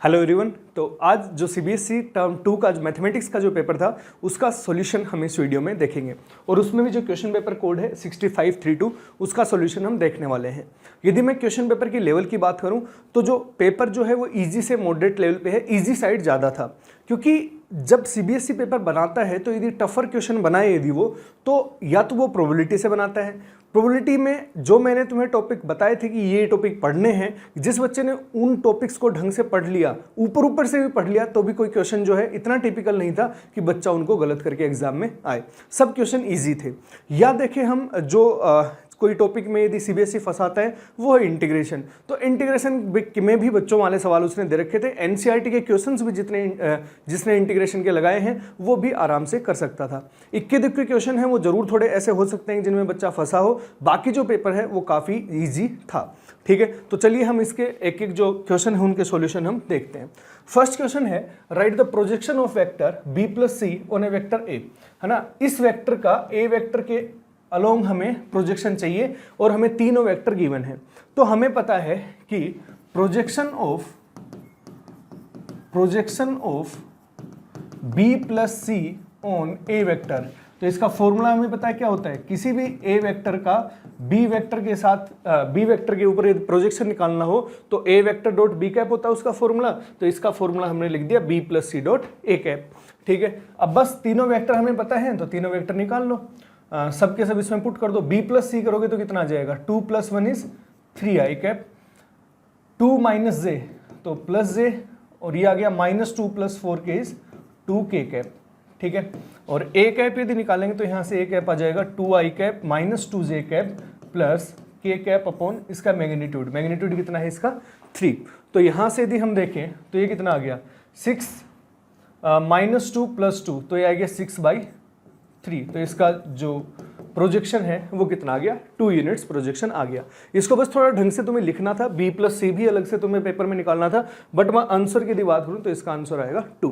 Hello everyone. तो आज जो सीबीएसई टर्म 2 का जो मैथमेटिक्स का जो पेपर था उसका सॉल्यूशन हम इस वीडियो में देखेंगे और उसमें भी जो क्वेश्चन पेपर कोड है 6532 उसका सॉल्यूशन हम देखने वाले हैं। यदि मैं क्वेश्चन पेपर की लेवल की बात करूं तो जो पेपर जो है वो इजी से मॉडरेट लेवल पे है, इजी साइड ज़्यादा था क्योंकि जब सीबीएसई पेपर बनाता है तो यदि टफर क्वेश्चन बनाए यदि वो तो या तो वो प्रोबेबिलिटी से बनाता है। प्रोबेबिलिटी में जो मैंने तुम्हें टॉपिक बताए थे कि ये टॉपिक पढ़ने हैं, जिस बच्चे ने उन टॉपिक्स को ढंग से पढ़ लिया, ऊपर ऊपर से भी पढ़ लिया, तो भी कोई क्वेश्चन जो है इतना टिपिकल नहीं था कि बच्चा उनको गलत करके एग्जाम में आए। सब क्वेश्चन इजी थे। या देखें हम जो कोई टॉपिक में यदि सीबीएसई फंसाता है वो है इंटीग्रेशन, तो इंटीग्रेशन में भी बच्चों वाले सवाल उसने दे रखे थे। एनसीईआरटी के क्वेश्चंस भी जिसने इंटीग्रेशन के लगाए हैं वो भी आराम से कर सकता था। इक्के दुक्के क्वेश्चन हैं वो जरूर थोड़े ऐसे हो सकते हैं जिनमें बच्चा फंसा हो, बाकी जो पेपर है वो काफ़ी ईजी था। ठीक है, तो चलिए हम इसके एक एक जो क्वेश्चन है उनके सॉल्यूशन हम देखते हैं। फर्स्ट क्वेश्चन है write the projection of vector b plus C on a vector a, है ना। इस वेक्टर का a वेक्टर के अलोंग हमें प्रोजेक्शन चाहिए और हमें तीनों वेक्टर गिवन है। तो हमें पता है कि projection of b plus C on a vector, तो इसका फॉर्मूला हमें पता है क्या होता है। किसी भी a वेक्टर का b वेक्टर के साथ b वेक्टर के ऊपर यदि प्रोजेक्शन निकालना हो तो a vector dot b cap होता है उसका फॉर्मूला। तो इसका फॉर्मूला हमने लिख दिया b plus C dot a cap. ठीक है, अब बस तीनों वेक्टर हमें पता है तो तीनों वेक्टर निकाल लो, सबके सब इसमें पुट कर दो। b प्लस सी करोगे तो कितना आ जाएगा, 2 + 1 = 3i कैप, 2 - j तो प्लस j, और ये आ गया -2 + 4k = 2k कैप। ठीक है, और a कैप यदि निकालेंगे तो यहाँ से a कैप आ जाएगा 2i cap -2j cap plus k cap upon इसका मैग्नीट्यूड कितना है इसका 3। तो यहाँ से यदि हम देखें तो ये कितना आ गया 6 -2 + 2 तो ये आ गया 6/3। तो इसका जो प्रोजेक्शन है वो कितना आ गया 2 यूनिट्स प्रोजेक्शन आ गया। इसको बस थोड़ा ढंग से तुम्हें लिखना था, b प्लस सी भी अलग से तुम्हें पेपर में निकालना था, बट मैं आंसर की यदि बात करूँ तो इसका आंसर आएगा 2।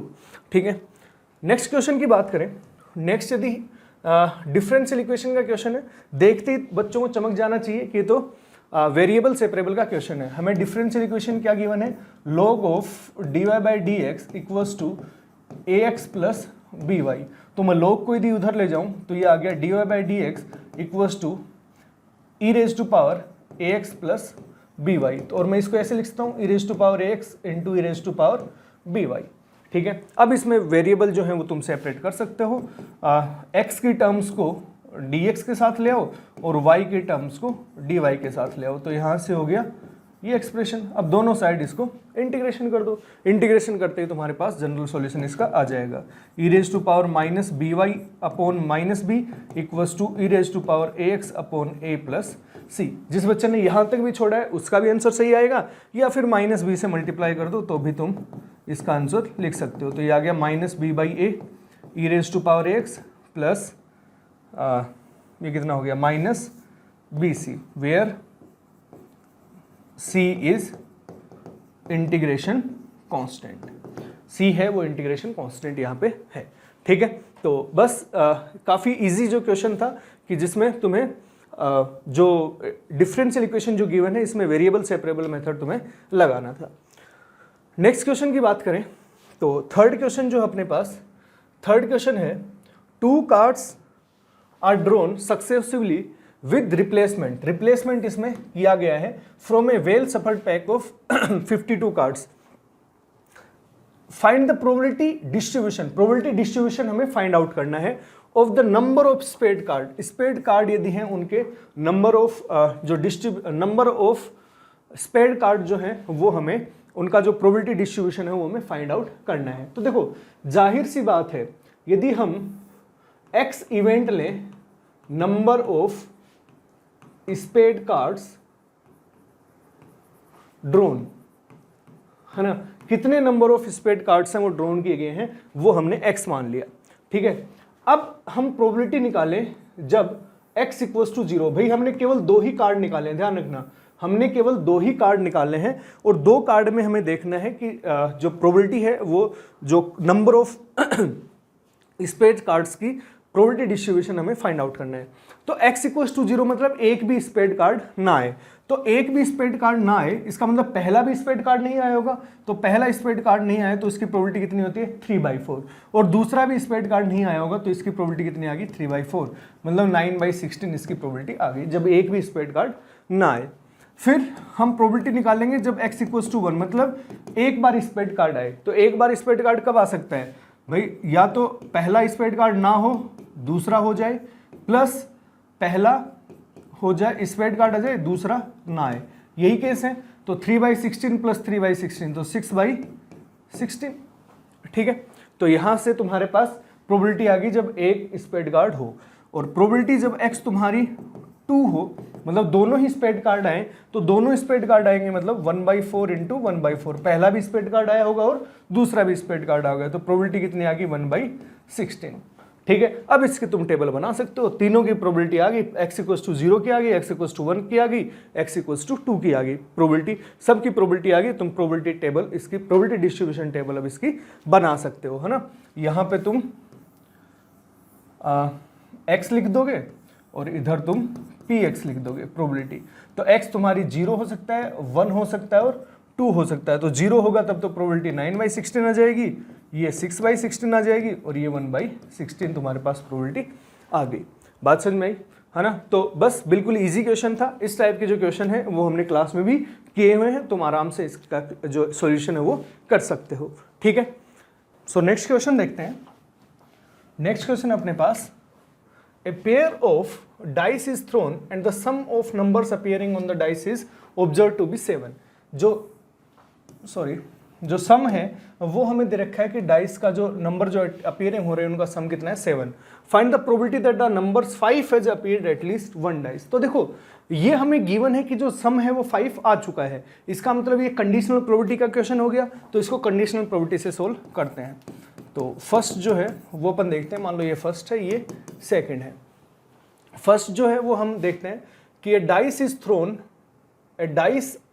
ठीक है, नेक्स्ट क्वेश्चन की बात करें। नेक्स्ट यदि डिफरेंशियल इक्वेशन का क्वेश्चन है, देखते ही बच्चों को चमक जाना चाहिए कि तो वेरिएबल सेपरेबल का क्वेश्चन है। हमें डिफरेंशियल इक्वेशन क्या गिवन है, log of dy/dx = ax + by। तो मैं log को यदि उधर ले जाऊं तो ये आ गया dy/dx = e⁴ax + by। तो और मैं इसको ऐसे लिख सकता हूँ e⁴ax × e⁴by। ठीक है, अब इसमें वेरिएबल जो है वो तुम सेपरेट कर सकते हो। x की टर्म्स को dx के साथ ले आओ और y की टर्म्स को dy के साथ ले आओ, तो यहाँ से हो गया ये एक्सप्रेशन। अब दोनों साइड इसको इंटीग्रेशन कर दो, इंटीग्रेशन करते ही तुम्हारे पास जनरल सॉल्यूशन इसका आ जाएगा e⁻−by upon -b = e⁻ax upon a + c। जिस बच्चे ने यहाँ तक भी छोड़ा है उसका भी आंसर सही आएगा, या फिर -b से मल्टीप्लाई कर दो तो भी तुम इसका आंसर लिख सकते हो। तो ये आ गया -b/a e⁻ax प्लस ये कितना हो गया -bc, where c is integration constant. c है वो इंटीग्रेशन कांस्टेंट यहाँ पे है। ठीक है, तो बस काफ़ी इजी जो क्वेश्चन था कि जिसमें तुम्हें जो डिफरेंशियल इक्वेशन जो गिवन है इसमें वेरिएबल सेपरेबल मेथड तुम्हें लगाना था। नेक्स्ट क्वेश्चन की बात करें तो थर्ड क्वेश्चन जो अपने पास थर्ड क्वेश्चन है, 2 cards are drawn successively with replacement इसमें किया गया है from a well shuffled pack of 52 cards. Find the probability distribution हमें फाइंड आउट करना है of the number of spade card यदि हैं उनके नंबर ऑफ स्पेड कार्ड जो है वो हमें उनका जो प्रोबेबिलिटी डिस्ट्रीब्यूशन है वो हमें फाइंड आउट करना है। तो देखो जाहिर सी बात है, यदि हम x इवेंट लें, number of spade cards drawn, है ना, कितने नंबर ऑफ स्पेड कार्ड्स हैं वो ड्रोन किए गए हैं वो हमने x मान लिया। ठीक है, अब हम प्रोबेबिलिटी निकालें जब x = 0। भाई हमने केवल 2 ही कार्ड निकाले, ध्यान रखना हमने केवल 2 ही कार्ड निकालने हैं और 2 कार्ड में हमें देखना है कि जो प्रोबेबिलिटी है वो जो नंबर ऑफ स्पेड कार्ड्स की प्रोबेबिलिटी डिस्ट्रीब्यूशन हमें फाइंड आउट करना है। तो x = 0 मतलब एक भी स्पेड कार्ड ना आए। तो एक भी स्पेड कार्ड ना आए, इसका मतलब पहला भी स्पेड कार्ड नहीं आया होगा, तो पहला स्पेड कार्ड नहीं आया तो इसकी प्रोबेबिलिटी कितनी होती है 3/4, और दूसरा भी स्पेड कार्ड नहीं आया होगा तो इसकी प्रोबेबिलिटी कितनी आ गई 3/4, मतलब 9/16 इसकी प्रोबेबिलिटी आ गई जब एक भी स्पेड कार्ड ना आए। फिर हम प्रोबेबिलिटी निकालेंगे जब x = 1, मतलब एक बार स्पेड कार्ड आए। तो एक बार स्पेड कार्ड कब आ सकता है भाई, या तो पहला स्पेड कार्ड ना हो, दूसरा हो जाए, प्लस पहला हो जाए, स्पेड कार्ड आ जाए, दूसरा ना आए, यही केस है। तो 3/16 + 3/16 तो 6/16, ठीक है। तो यहां से तुम्हारे पास प्रोबेबिलिटी आ गई जब एक स्पेड कार्ड हो, और प्रोबेबिलिटी जब x तुम्हारी 2 हो, मतलब दोनों ही स्पेड कार्ड आए, तो दोनों स्पेड कार्ड आएंगे मतलब 1/4 × 1/4, पहला भी स्पेड कार्ड आया होगा और दूसरा भी स्पेड कार्ड आ गया, तो प्रोबेबिलिटी कितनी आ गई 1/16, ठीक है। अब इसके तुम टेबल बना सकते हो, तीनों की प्रोबेबिलिटी आ गई, x = 0 की आ गई, x = 1 की आ गई, x = 2 की आ गई, प्रोबेबिलिटी सबकी प्रोबेबिलिटी आ गई। तुम प्रोबेबिलिटी टेबल, इसकी प्रोबेबिलिटी डिस्ट्रीब्यूशन टेबल अब इसकी बना सकते हो, है ना। यहाँ पे तुम x लिख दोगे और इधर तुम px लिख दोगे प्रोबेबिलिटी। तो x तुम्हारी 0 हो सकता है, 1 हो सकता है और 2 हो सकता है। तो 0 होगा तब तो प्रोबेबिलिटी 9/16 आ जाएगी, ये 6/16 आ जाएगी, और ये 1/16 तुम्हारे पास प्रोबेबिलिटी आ गई। बात समझ में आई, है ना। तो बस बिल्कुल इजी क्वेश्चन था। इस टाइप के जो क्वेश्चन है वो हमने क्लास में भी किए हुए हैं, तुम आराम से इसका जो सॉल्यूशन है वो कर सकते हो, ठीक है। सो नेक्स्ट क्वेश्चन देखते हैं। नेक्स्ट क्वेश्चन अपने पास, a pair of dice is thrown and the sum of numbers appearing on the dice is observed to be 7। जो सम है वो हमें दे रखा है कि डाइस का जो नंबर जो अपीयरिंग हो रहे हैं उनका सम कितना है 7। Find the probability that the numbers 5 has appeared at least 1 dice. तो देखो ये हमें गिवन है कि जो सम है वो 5 आ चुका है, इसका मतलब ये कंडीशनल प्रोबेबिलिटी का क्वेश्चन हो गया। तो इसको कंडीशनल प्रोबेबिलिटी से सोल्व करते हैं। तो फर्स्ट जो है वो अपन देखते हैं, मान लो ये फर्स्ट है, ये सेकंड है। फर्स्ट जो है वो हम देखते हैं कि a dice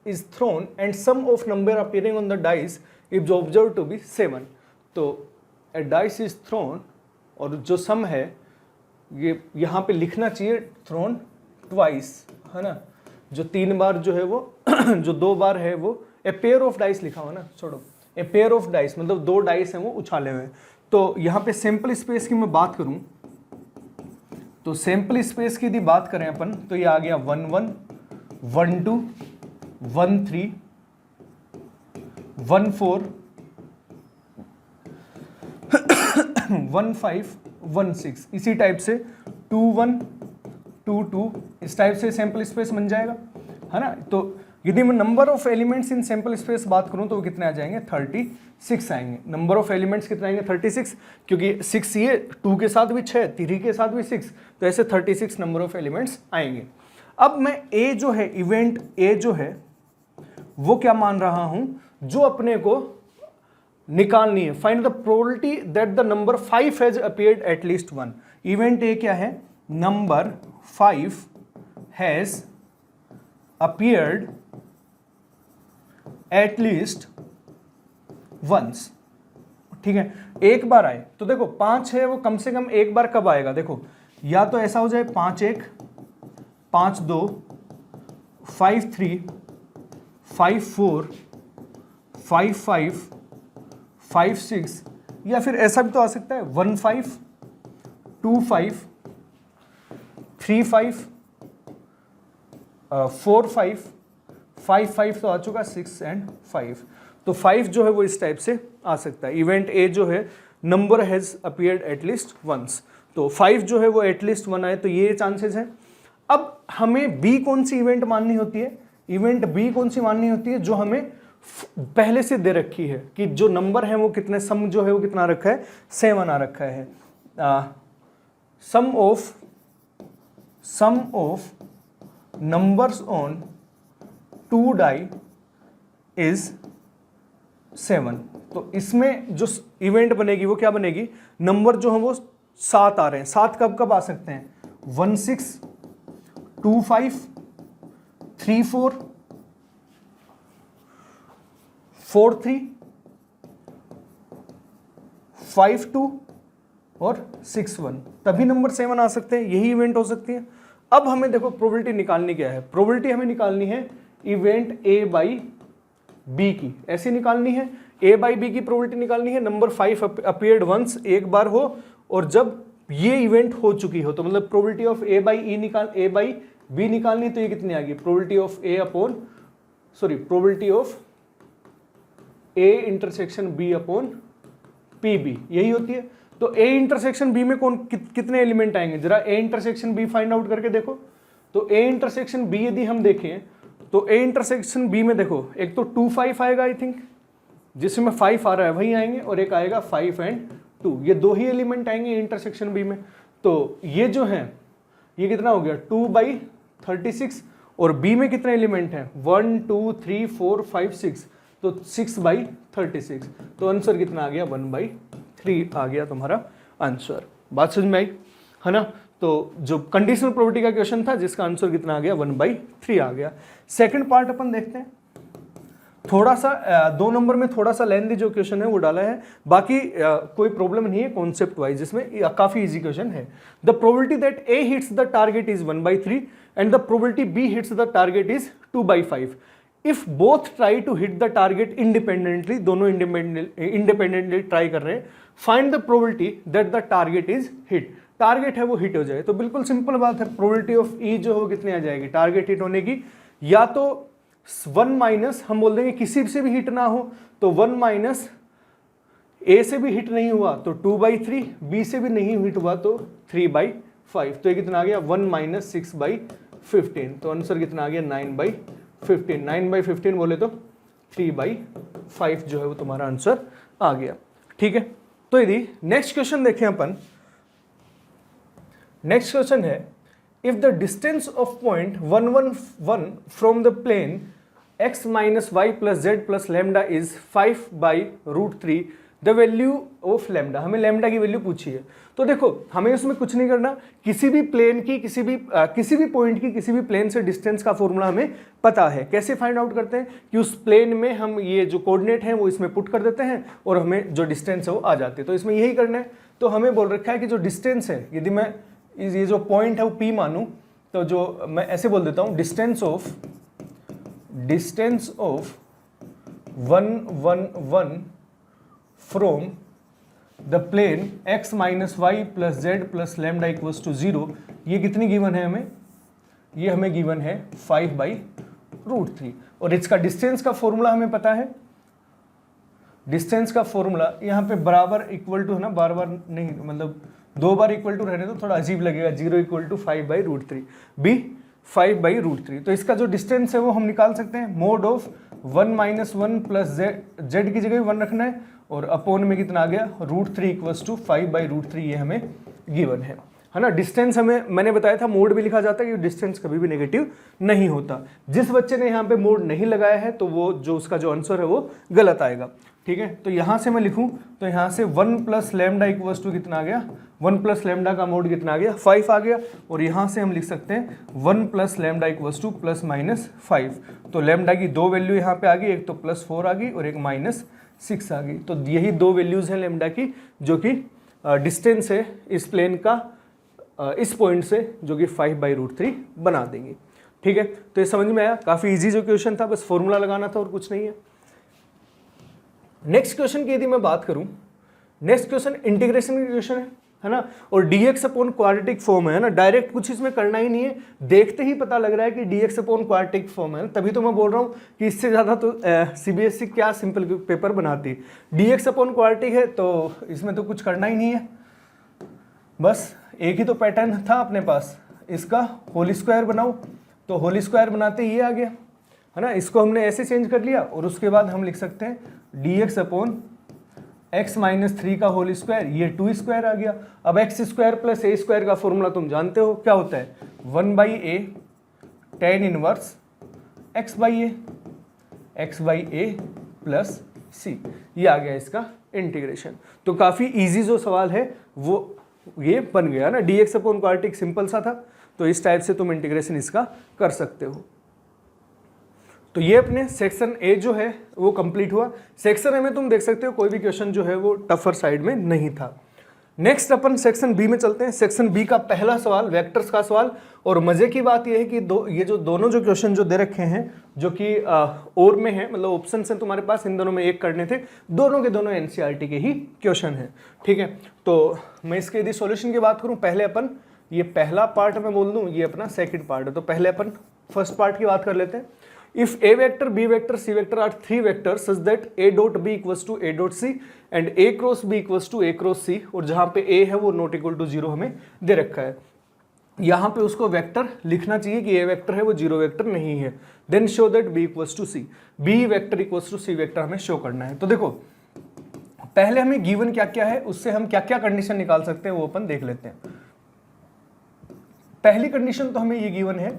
is thrown and sum of number appearing on the dice is observed to be 7। तो a dice is thrown और जो सम है ये यहाँ पे लिखना चाहिए thrown twice, है ना। जो 3 बार जो है वो जो 2 बार है वो a pair of dice लिखा हुआ ना, छोड़ो, a pair of dice मतलब 2 डाइस हैं वो उछाले हुए। तो यहाँ पे सैंपल स्पेस की मैं बात करूँ तो सैंपल स्पेस की यदि बात करें अपन तो ये आ गया 1 1 1 2 1 3 1 4 1 5 1 6, इसी टाइप से 2 1 2 2, इस टाइप से सैंपल स्पेस बन जाएगा, है ना। तो यदि मैं number of elements in sample space बात करूं तो वो कितने आ जाएंगे 36 आएंगे। नंबर ऑफ एलिमेंट्स कितने आएंगे 36, क्योंकि 6 ये 2 के साथ भी 6, 3 के साथ भी 6, तो ऐसे 36 नंबर ऑफ एलिमेंट्स आएंगे। अब मैं ए जो है, इवेंट ए जो है वो क्या मान रहा हूं, जो अपने को निकालनी है। Find the probability that the number 5 has appeared at least 1। Event A क्या है, number 5 has appeared at least once, ठीक है, एक बार आए। तो देखो 5 है वो कम से कम एक बार कब आएगा, देखो या तो ऐसा हो जाए 5 1 5 2 5 3 5 4 5 5 5 6, या फिर ऐसा भी तो आ सकता है 1 5 2 5 3 5 4 5 5 5 तो आ चुका, 6 एंड 5। तो 5 जो है वो इस टाइप से आ सकता है। इवेंट ए जो है number has appeared at least once, तो 5 जो है वो एटलीस्ट 1 आए, तो ये चांसेस हैं। अब हमें बी कौन सी इवेंट माननी होती है, इवेंट बी कौन सी माननी होती है, जो हमें पहले से दे रखी है कि जो नंबर है वो कितने, सम जो है वो कितना रखा है 7 आ रखा है। Sum of numbers on 2 die is 7। तो इसमें जो इवेंट बनेगी वो क्या बनेगी, नंबर जो है वो 7 आ रहे हैं। 7 कब कब आ सकते हैं, 1 6 2 5 3 4 4 3 5 2 और 6 1, तभी नंबर 7 आ सकते हैं, यही इवेंट हो सकती है। अब हमें देखो प्रोबेबिलिटी निकालनी क्या है, प्रोबेबिलिटी हमें निकालनी है इवेंट ए बाई बी की, ऐसे निकालनी है, ए बाई बी की प्रोबेबिलिटी निकालनी है। नंबर 5 अपीयर्ड वंस, एक बार हो और जब ये इवेंट हो चुकी हो, तो मतलब probability of A by B निकालनी, तो ये कितनी आ गई, probability of A intersection B upon P B, यही होती है। तो ए इंटरसेक्शन बी में कितने एलिमेंट आएंगे, जरा A intersection B find out करके देखो। तो ए इंटरसेक्शन बी यदि हम देखें तो ए इंटरसेक्शन बी में देखो, एक तो 2 5 आएगा आई थिंक, जिसमें 5 आ रहा है वही आएंगे, और एक आएगा 5 एंड 2, ये 2 ही एलिमेंट आएंगे इंटरसेक्शन बी में। तो ये जो है ये कितना हो गया 2/36, और बी में कितने एलिमेंट हैं 1 2 3 4 5 6, तो 6/36, तो आंसर कितना आ गया 1/3 आ गया तुम्हारा आंसर। बात समझ में आई है ना। तो जो कंडीशनल प्रोबेबिलिटी का क्वेश्चन था जिसका आंसर कितना आ गया 1/3 आ गया। सेकंड पार्ट अपन देखते हैं, थोड़ा सा 2 नंबर में थोड़ा सा लेंथी जो क्वेश्चन है वो डाला है, बाकी कोई प्रॉब्लम नहीं है कॉन्सेप्ट वाइज, जिसमें काफी इजी क्वेश्चन है। The probability that A hits the target is 1/3 and the probability B hits the target is 2/5 if both try to hit the target independently, दोनों इंडिपेंडेंटली ट्राई कर रहे हैं, find the probability that the target is hit, target है वो hit हो जाए। तो बिल्कुल सिंपल बात है, प्रोबेबिलिटी ऑफ ई जो हो कितनी आ जाएगी टारगेट हिट होने की, या तो 1 माइनस हम बोल देंगे किसी से भी हिट ना हो तो 1 माइनस ए से भी हिट नहीं हुआ तो 2/3, बी से भी नहीं हिट हुआ तो 3/5, तो ये कितना आ गया 1 माइनस 6/15, तो आंसर कितना आ गया 9/15, 9/15 बोले तो 3/5 जो है वो तुम्हारा आंसर आ गया। ठीक है, तो यदि नेक्स्ट क्वेश्चन देखें अपन, नेक्स्ट क्वेश्चन है if the distance of point 1 1 1 from the plane x minus y plus z plus lambda is 5/√3 the value of lambda, हमें लैम्डा की वैल्यू पूछी है। तो देखो हमें उसमें कुछ नहीं करना, किसी भी प्लेन की किसी भी पॉइंट की किसी भी प्लेन से डिस्टेंस का फॉर्मूला हमें पता है। कैसे फाइंड आउट करते हैं कि उस प्लेन में हम ये जो कोऑर्डिनेट है वो इसमें पुट कर देते हैं और हमें जो डिस्टेंस है वो आ जाती है। तो इसमें यही करना है। तो हमें बोल रखा है कि जो डिस्टेंस है, यदि मैं ये जो पॉइंट है वो P मानूं, तो जो मैं ऐसे बोल देता हूँ distance of 1 1 1 from the plane x minus y plus z plus lambda equals to 0, ये कितनी गिवन है हमें, ये हमें गिवन है 5/√3, और इसका डिस्टेंस का फॉर्मूला हमें पता है। डिस्टेंस का फॉर्मूला यहाँ पे बराबर इक्वल टू है ना, बार बार नहीं, मतलब 2 बार इक्वल टू रहने तो थोड़ा अजीब लगेगा, 0 = 5/√3, बी 5/√3। तो इसका जो डिस्टेंस है वो हम निकाल सकते हैं, मोड ऑफ 1 - 1 प्लस जेड की जगह 1 रखना है, और अपोन में कितना आ गया √3 = 5/√3, ये हमें गिवन है ना। डिस्टेंस हमें मैंने बताया था मोड भी लिखा जाता है कि डिस्टेंस कभी भी नेगेटिव नहीं होता। जिस बच्चे ने यहाँ पे मोड नहीं लगाया है तो वो जो उसका जो आंसर है वो गलत आएगा। ठीक है, तो यहाँ से मैं लिखूँ तो यहाँ से 1 + लैम्डा = कितना आ गया, 1 + लैम्डा का मोड कितना आ गया 5 आ गया, और यहाँ से हम लिख सकते हैं 1 + लैम्डा = ±5। तो लैम्डा की 2 वैल्यू यहाँ पे आ गई, एक तो +4 आ गई और एक -6 आ गई। तो यही 2 वैल्यूज़ हैं लैम्डा की, जो कि डिस्टेंस है इस प्लेन का इस पॉइंट से, जो कि 5/√3 बना देंगे। ठीक है, तो ये समझ में आया, काफ़ी इजी जो क्वेश्चन था, बस फॉर्मूला लगाना था और कुछ नहीं है। नेक्स्ट क्वेश्चन की यदि मैं बात करूं, नेक्स्ट क्वेश्चन इंटीग्रेशन का क्वेश्चन है ना, और dx/क्वाड्रेटिक फॉर्म है ना, डायरेक्ट कुछ इसमें करना ही नहीं है, देखते ही पता लग रहा है कि dx/क्वाड्रेटिक फॉर्म है, तभी तो मैं बोल रहा हूँ कि इससे ज़्यादा तो CBSE क्या सिंपल पेपर बनाती है। dx/क्वाड्रेटिक है तो इसमें तो कुछ करना ही नहीं है, बस एक ही तो पैटर्न था अपने पास, इसका होल स्क्वायर बनाओ, तो होल स्क्वायर बनाते ये आ गया है ना, इसको हमने ऐसे चेंज कर लिया, और उसके बाद हम लिख सकते हैं dx/x - 3 का होल स्क्वायर, ये 2² आ गया। अब x² + a² का फॉर्मूला तुम जानते हो क्या होता है, 1/a tan inverse x/a + c, ये आ गया इसका इंटीग्रेशन। तो काफ़ी इजी जो सवाल है वो ये बन गया ना, dx/क्वाड्रेटिक सिंपल सा था, तो इस टाइप से तुम इंटीग्रेशन इसका कर सकते हो। तो ये अपने सेक्शन ए जो है वो कंप्लीट हुआ। सेक्शन ए में तुम देख सकते हो कोई भी क्वेश्चन जो है वो टफर साइड में नहीं था। नेक्स्ट अपन सेक्शन बी में चलते हैं। सेक्शन बी का पहला सवाल वेक्टर्स का सवाल, और मजे की बात यह है कि ये जो दोनों जो क्वेश्चन जो दे रखे हैं जो कि और में है, मतलब ऑप्शन है तुम्हारे पास, इन दोनों में एक करने थे, दोनों के दोनों एनसीईआरटी के ही क्वेश्चन हैं, ठीक है। तो मैं इसके यदि सॉल्यूशन की बात करूं, पहले अपन ये पहला पार्ट मैं बोल दूं, ये अपना सेकंड पार्ट है, तो पहले अपन फर्स्ट पार्ट की बात कर लेते हैं। If A vector, B vector, C vector are three vectors such that A dot B equals to A dot C and A cross B equals to A cross C, और जहां पे A है वो नॉट इक्वल टू जीरो हमें दे रखा है, यहाँ पे उसको वेक्टर लिखना चाहिए कि A वेक्टर है वो जीरो वेक्टर नहीं है। Then show that B equals to C, B vector equals to C vector हमें शो करना है। तो देखो पहले हमें गिवन क्या क्या है, उससे हम क्या क्या कंडीशन निकाल सकते हैं वो अपन देख लेते हैं। पहली कंडीशन तो हमें ये गिवन है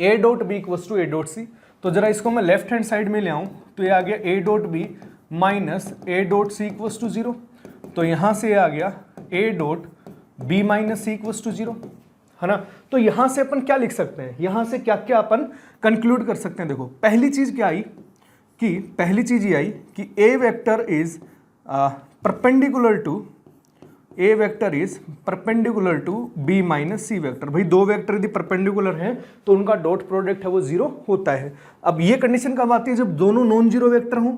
A dot B equals to A dot C, तो जरा इसको मैं लेफ्ट हैंड साइड में ले आऊं तो ये आ गया A dot B minus A dot C equals to zero, तो यहां से ये आ गया A dot B minus C equals to zero, है ना। तो यहां से अपन क्या लिख सकते हैं, यहां से क्या क्या अपन कंक्लूड कर सकते हैं। देखो पहली चीज क्या आई कि पहली चीज ये आई कि A vector is perpendicular to A vector is perpendicular to B minus C vector. भाई दो वेक्टर यदि परपेंडिकुलर हैं तो उनका डॉट प्रोडक्ट है वो जीरो होता है। अब ये कंडीशन कब आती है, जब दोनों नॉन जीरो वेक्टर हों।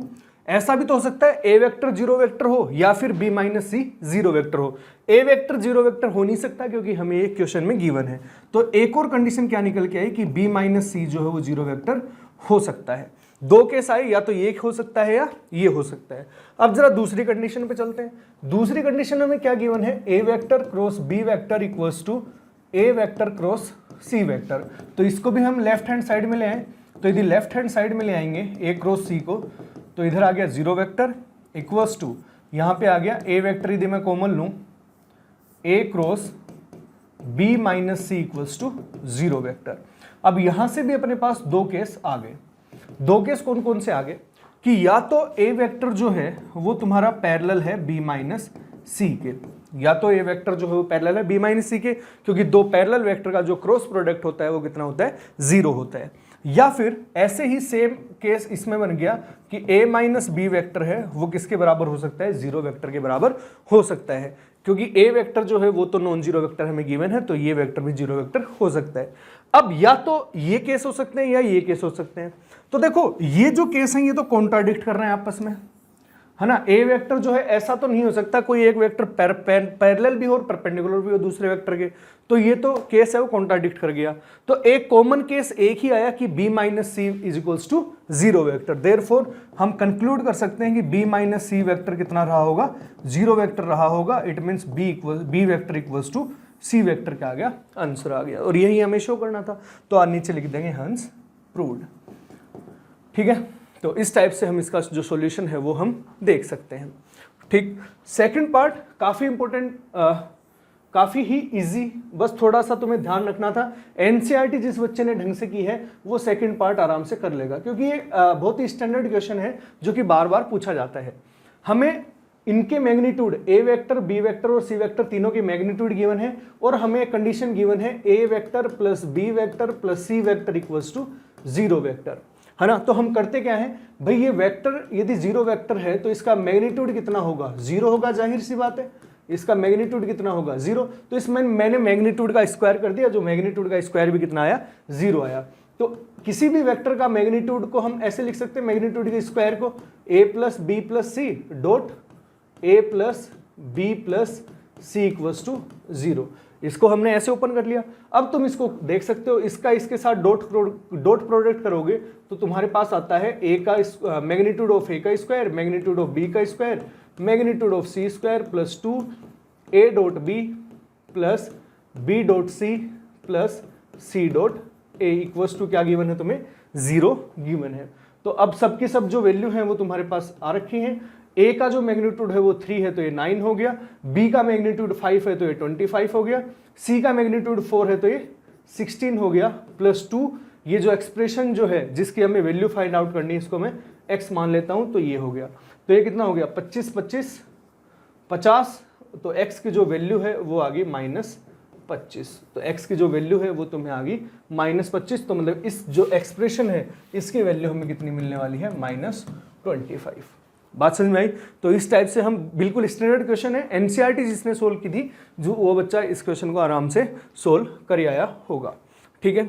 ऐसा भी तो हो सकता है A वेक्टर जीरो वेक्टर हो या फिर B minus C zero vector हो। A वेक्टर जीरो वेक्टर हो नहीं सकता क्योंकि हमें एक क्वेश्चन में गिवन है। तो एक और कंडीशन क्या निकल के आई कि B माइनस C जो है वो जीरो वेक्टर हो सकता है। दो केस आए, या तो ये हो सकता है या ये हो सकता है। अब जरा दूसरी कंडीशन पे चलते हैं। दूसरी कंडीशन में क्या गिवन है, A vector cross B vector equals to A vector cross C vector. तो इसको भी हम लेफ्ट हैंड साइड में ले आए, तो यदि लेफ्ट हैंड साइड में ले आएंगे A क्रॉस C को, तो इधर आ गया जीरो वेक्टर इक्वल्स टू, यहाँ पे आ गया A वेक्टर यदि मैं कॉमन लूँ A cross B minus C equals to zero vector. अब यहाँ से भी अपने पास दो केस आ गए। दो केस कौन कौन से आगे कि या तो A वेक्टर जो है वो तुम्हारा पैरेलल है B माइनस C के, या तो A वेक्टर जो है वो पैरेलल है B माइनस C के, क्योंकि दो पैरेलल वेक्टर का जो क्रॉस प्रोडक्ट होता है वो कितना होता है, जीरो होता है। या फिर ऐसे ही सेम केस इसमें बन गया कि A माइनस B वेक्टर है वो किसके बराबर हो सकता है, जीरो वेक्टर के बराबर हो सकता है, क्योंकि A वेक्टर जो है वो तो नॉन जीरो वेक्टर हमें गिवन है, तो ये वेक्टर भी जीरो वेक्टर हो सकता है। अब या तो ये केस हो सकते हैं या ये केस हो सकते हैं। तो देखो ये जो केस है ये तो कॉन्ट्राडिक्ट कर रहे हैं आपस में, है ना। A वेक्टर जो है ऐसा तो नहीं हो सकता कोई एक वेक्टर पैरेलल भी हो और परपेंडिकुलर भी हो दूसरे वेक्टर के, तो ये तो केस है वो कॉन्ट्राडिक्ट कर गया। तो एक कॉमन केस एक ही आया कि B minus C is equals to zero vector. Therefore हम कंक्लूड कर सकते हैं कि B माइनस सी वेक्टर कितना रहा होगा, जीरो वेक्टर रहा होगा। It means B vector equals to C vector का आ गया, आंसर आ गया, और यही हमें शो करना था। तो आज नीचे लिख देंगे हंस प्रूव्ड, ठीक है। तो इस टाइप से हम इसका जो सॉल्यूशन है वो हम देख सकते हैं, ठीक। सेकंड पार्ट काफ़ी इंपॉर्टेंट, काफ़ी ही इजी, बस थोड़ा सा तुम्हें ध्यान रखना था। एनसीईआरटी जिस बच्चे ने ढंग से की है वो सेकंड पार्ट आराम से कर लेगा, क्योंकि ये बहुत ही स्टैंडर्ड क्वेश्चन है जो कि बार बार पूछा जाता है। हमें इनके magnitude A vector, B vector और C वेक्टर तीनों की मैग्नीट्यूड गिवन है, और हमें एक कंडीशन गिवन है A vector plus B vector plus C vector equals to zero vector, है ना। तो हम करते क्या है भाई, ये वेक्टर यदि जीरो वेक्टर है तो इसका मैग्नीट्यूड कितना होगा, जीरो होगा, जाहिर सी बात है। इसका मैग्नीट्यूड कितना होगा, जीरो। तो इसमें मैंने मैग्नीट्यूड का स्क्वायर कर दिया, जो मैग्नीट्यूड का स्क्वायर भी कितना आया, जीरो आया। तो किसी भी वेक्टर का मैग्नीट्यूड को हम ऐसे लिख सकते हैं, मैग्नीट्यूड के स्क्वायर को A plus B plus C dot A plus B plus C equals to zero. इसको हमने ऐसे ओपन कर लिया। अब तुम इसको देख सकते हो, इसका इसके साथ डॉट प्रोडक्ट करोगे तो तुम्हारे पास आता है A का मैग्नीट्यूड ऑफ A का स्क्वायर, मैग्नीट्यूड ऑफ B का square, magnitude of C square plus 2 A dot B plus B dot C plus C dot A equals to क्या गिवन है तुम्हें, जीरो गिवन है। तो अब सबकी सब जो वैल्यू है वो तुम्हारे पास आ रखी हैं। A का जो मैग्नीट्यूड है वो 3 है तो ये 9 हो गया, B का मैग्नीट्यूड 5 है तो ये 25 हो गया, C का मैग्नीट्यूड 4 है तो ये 16 हो गया, प्लस 2 ये जो एक्सप्रेशन जो है जिसकी हमें वैल्यू फाइंड आउट करनी है, इसको मैं x मान लेता हूं, तो ये हो गया। तो ये कितना हो गया, 25 25 50, तो x की जो वैल्यू है वो आ गई -25। तो x की जो वैल्यू है वो तुम्हें आ गई -25। तो मतलब इस जो एक्सप्रेशन है इसकी वैल्यू हमें कितनी मिलने वाली है, -25। बात समझ में आई? तो इस टाइप से हम बिल्कुल स्टैंडर्ड क्वेश्चन है, एनसीईआरटी जिसने सोल्व की थी जो वो बच्चा इस क्वेश्चन को आराम से सोल्व कर आया होगा। ठीक है,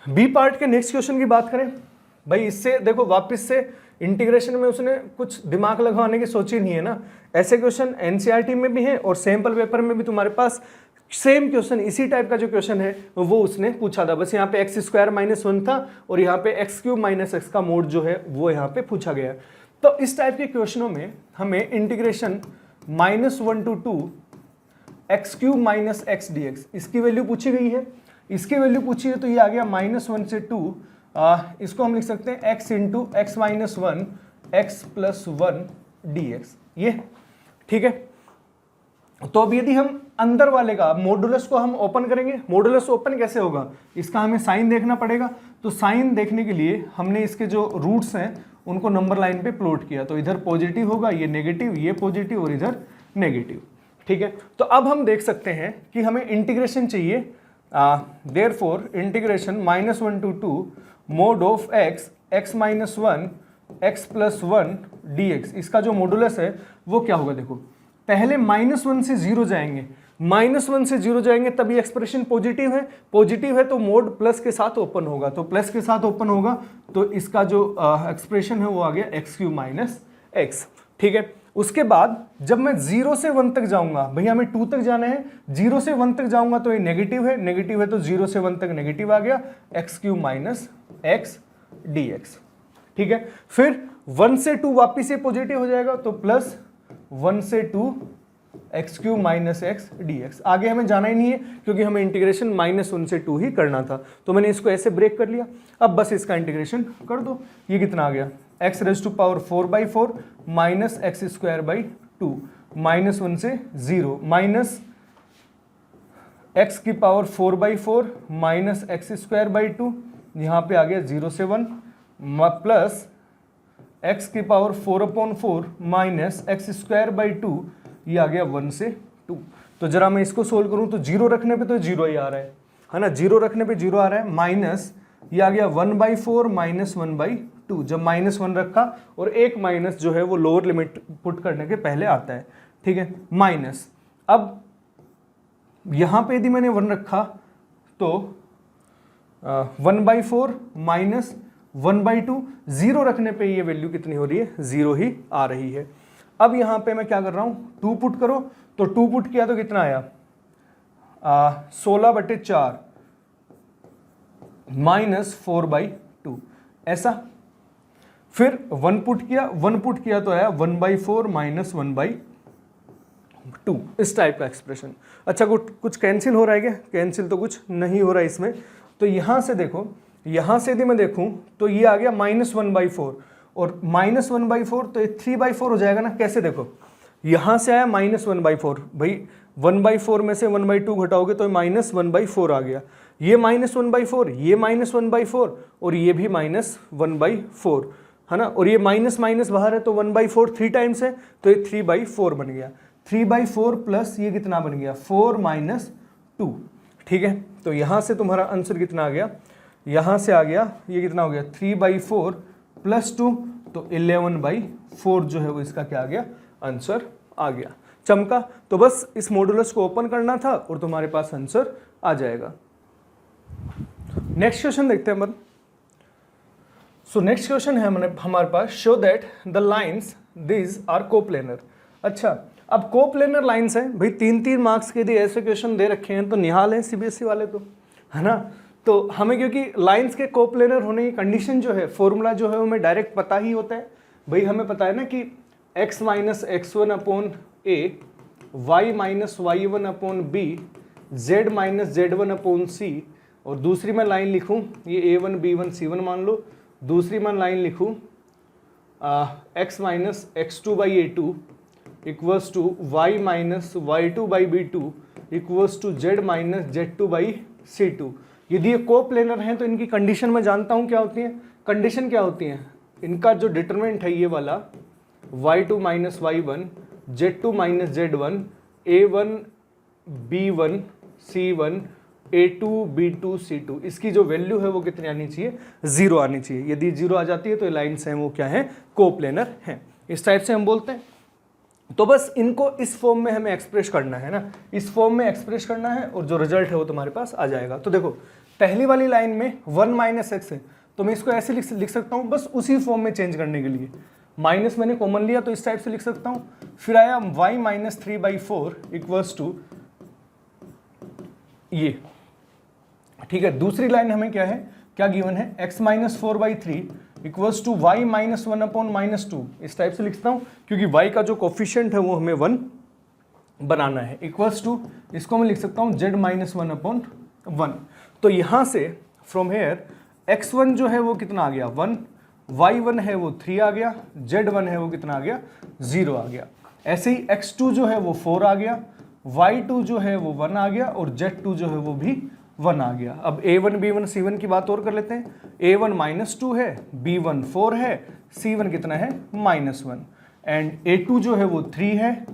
बी पार्ट के नेक्स्ट क्वेश्चन की बात करें भाई, इससे देखो वापस से इंटीग्रेशन में उसने कुछ दिमाग लगाने की सोची नहीं है ना। ऐसे क्वेश्चन एनसीईआरटी में भी है और सैंपल पेपर में भी तुम्हारे पास सेम क्वेश्चन इसी टाइप का जो क्वेश्चन है वो उसने पूछा था, बस यहाँ पे x स्क्वायर माइनस 1 था और यहाँ पे x क्यूब माइनस x का मोड जो है वो यहाँ पे पूछा गया। तो इस टाइप के क्वेश्चनों में हमें integration -1 to 2 x cube minus x dx इसकी वैल्यू पूछी गई है। इसकी वैल्यू पूछी है तो ये आ गया -1 से 2, इसको हम लिख सकते हैं x into x minus 1 x plus 1 dx, ये ठीक है। तो अब यदि हम अंदर वाले का मॉडुलस को हम ओपन करेंगे, मॉडुलस ओपन कैसे होगा, इसका हमें साइन देखना पड़ेगा। तो साइन देखने के लिए हमने इसके जो रूट्स हैं उनको नंबर लाइन पे प्लॉट किया, तो इधर पॉजिटिव होगा, ये नेगेटिव, ये पॉजिटिव और इधर नेगेटिव। ठीक है, तो अब हम देख सकते हैं कि हमें इंटीग्रेशन चाहिए, therefore integration -1 to 2 mode of x minus 1 x plus 1 dx, इसका जो मॉडुलस है वो क्या होगा। देखो पहले -1 से 0 जाएंगे, -1 से 0 जाएंगे तब ये एक्सप्रेशन पॉजिटिव है, पॉजिटिव है तो मोड प्लस के साथ ओपन होगा, तो प्लस के साथ ओपन होगा तो इसका जो एक्सप्रेशन है वो आ गया x क्यूब माइनस x। ठीक है, उसके बाद जब मैं 0 से 1 तक जाऊंगा, भैया हमें 2 तक जाना है, 0 से 1 तक जाऊंगा तो ये नेगेटिव है, नेगेटिव है तो 0 से 1 तक नेगेटिव आ गया, x cube minus x dx। ठीक है, फिर 1 से 2 वापिस ये पॉजिटिव हो जाएगा तो प्लस 1 से 2 x cube minus x dx। आगे हमें जाना ही नहीं है क्योंकि हमें इंटीग्रेशन -1 से 2 ही करना था, तो मैंने इसको ऐसे ब्रेक कर लिया। अब बस इसका इंटीग्रेशन कर दो, ये कितना आ गया x raise to power 4/4 minus x square by 2, -1 से 0 माइनस x की power 4/4 minus x square by 2, यहाँ पे आ गया 0 से 1 प्लस x की power 4/4 minus x square by 2, ये आ गया 1 से 2। तो जरा मैं इसको सोल्व करूं तो 0 रखने पे तो 0 ही आ रहा है ना, 0 रखने पे 0 आ रहा है, माइनस ये आ गया 1/4 माइनस 1/2, जब -1 रखा और एक माइनस जो है वो लोअर लिमिट पुट करने के पहले आता है। ठीक है, माइनस, अब यहाँ पे यदि मैंने 1 रखा तो 1/4 माइनस 1/2, 0 रखने पे ये वैल्यू कितनी हो रही है, 0 ही आ रही है। अब यहाँ पे मैं क्या कर रहा हूँ, 2 पुट करो, तो 2 पुट किया तो कितना आया 16/4 माइनस 4/2 ऐसा। फिर 1 पुट किया, 1 पुट किया तो आया 1/4 माइनस 1/2, इस टाइप का एक्सप्रेशन। अच्छा कुछ कैंसिल हो रहा है क्या, कैंसिल तो कुछ नहीं हो रहा है इसमें। तो यहाँ से देखो, यहाँ से यदि मैं देखूँ तो ये आ गया -1/4 और -1/4 तो ये 3/4 हो जाएगा ना। कैसे, देखो यहाँ से आया -1/4, भाई 1/4 में से 1/2 घटाओगे तो -1/4 आ गया, ये -1/4, ये -1/4 और ये भी -1/4 है ना, और ये माइनस माइनस बाहर है तो 1/4 3 टाइम्स है तो ये 3/4 बन गया, 3/4 प्लस ये कितना बन गया 4 माइनस 2। ठीक है, तो यहाँ से तुम्हारा आंसर कितना आ गया, यहाँ से आ गया ये कितना हो गया 3/4 प्लस 2, तो 11/4 जो है वो इसका क्या आ गया, आंसर आ गया। चमका, तो बस इस मॉडुलस को ओपन करना था और तुम्हारे पास आंसर आ जाएगा। नेक्स्ट क्वेश्चन देखते हैं अपन। सो नेक्स्ट क्वेश्चन है हमारे पास, show that the lines these are coplanar. अच्छा, अब कोप्लेनर लाइंस हैं भाई, 3-3 मार्क्स के लिए ऐसे क्वेश्चन दे रखे हैं तो निहाल हैं सीबीएसई वाले तो, है ना। तो हमें क्योंकि लाइंस के कोप्लेनर होने की कंडीशन जो है, फॉर्मूला जो है वो हमें डायरेक्ट पता ही होता है भाई। हमें पता है ना कि x minus x1 upon a, y minus y1 upon b, z minus z1 upon c, और दूसरी मैं लाइन लिखूं ये a1 b1 c1 मान लो, दूसरी मैं लाइन लिखूं x minus x2 by a2 equals to y minus y2 by b2 equals to z minus z2 by c2। यदि ये कोप्लेनर हैं तो इनकी कंडीशन मैं जानता हूँ क्या होती है। कंडीशन क्या होती है, इनका जो डिटरमिनेंट है ये वाला y2 minus y1, z2 minus z1, a1 b1 c1, a2 b2 c2, इसकी जो वैल्यू है वो कितनी आनी चाहिए, 0 आनी चाहिए। यदि 0 आ जाती है तो ये लाइन्स हैं वो क्या है, कोप्लेनर हैं। इस टाइप से हम बोलते हैं। तो बस इनको इस फॉर्म में हमें एक्सप्रेस करना है ना, इस फॉर्म में एक्सप्रेस करना है और जो रिजल्ट है वो तुम्हारे पास आ जाएगा। तो देखो पहली वाली लाइन में 1 - x है, तो मैं इसको ऐसे लिख सकता हूँ बस उसी फॉर्म में चेंज करने के लिए। माइनस मैंने कॉमन लिया तो इस टाइप से लिख सकता हूँ। फिर आया y - 3/4 इक्वल्स टू ये, ठीक है। दूसरी लाइन हमें क्या है, क्या गिवन है, x - 4/3 इक्वल्स टू y - 1/-2, इस टाइप से लिखता हूं क्योंकि y का जो कोफिशिएंट है वो हमें 1 बनाना है। इक्वल्स टू इसको मैं लिख सकता हूं z - 1/1। तो यहां से फ्रॉम हेयर x1 जो है वो कितना आ गया 1, y1 है वो 3 आ गया, z1 है वो कितना आ गया 0 आ गया। ऐसे ही x2 जो है वो 4 आ गया, y2 जो है वो 1 आ गया और z2 जो है वो भी 1 आ गया। अब a1 b1 c1 की बात और कर लेते हैं। a1 -2 है, b1 4 है, c1 कितना है -1 एंड a2 जो है वो 3 है,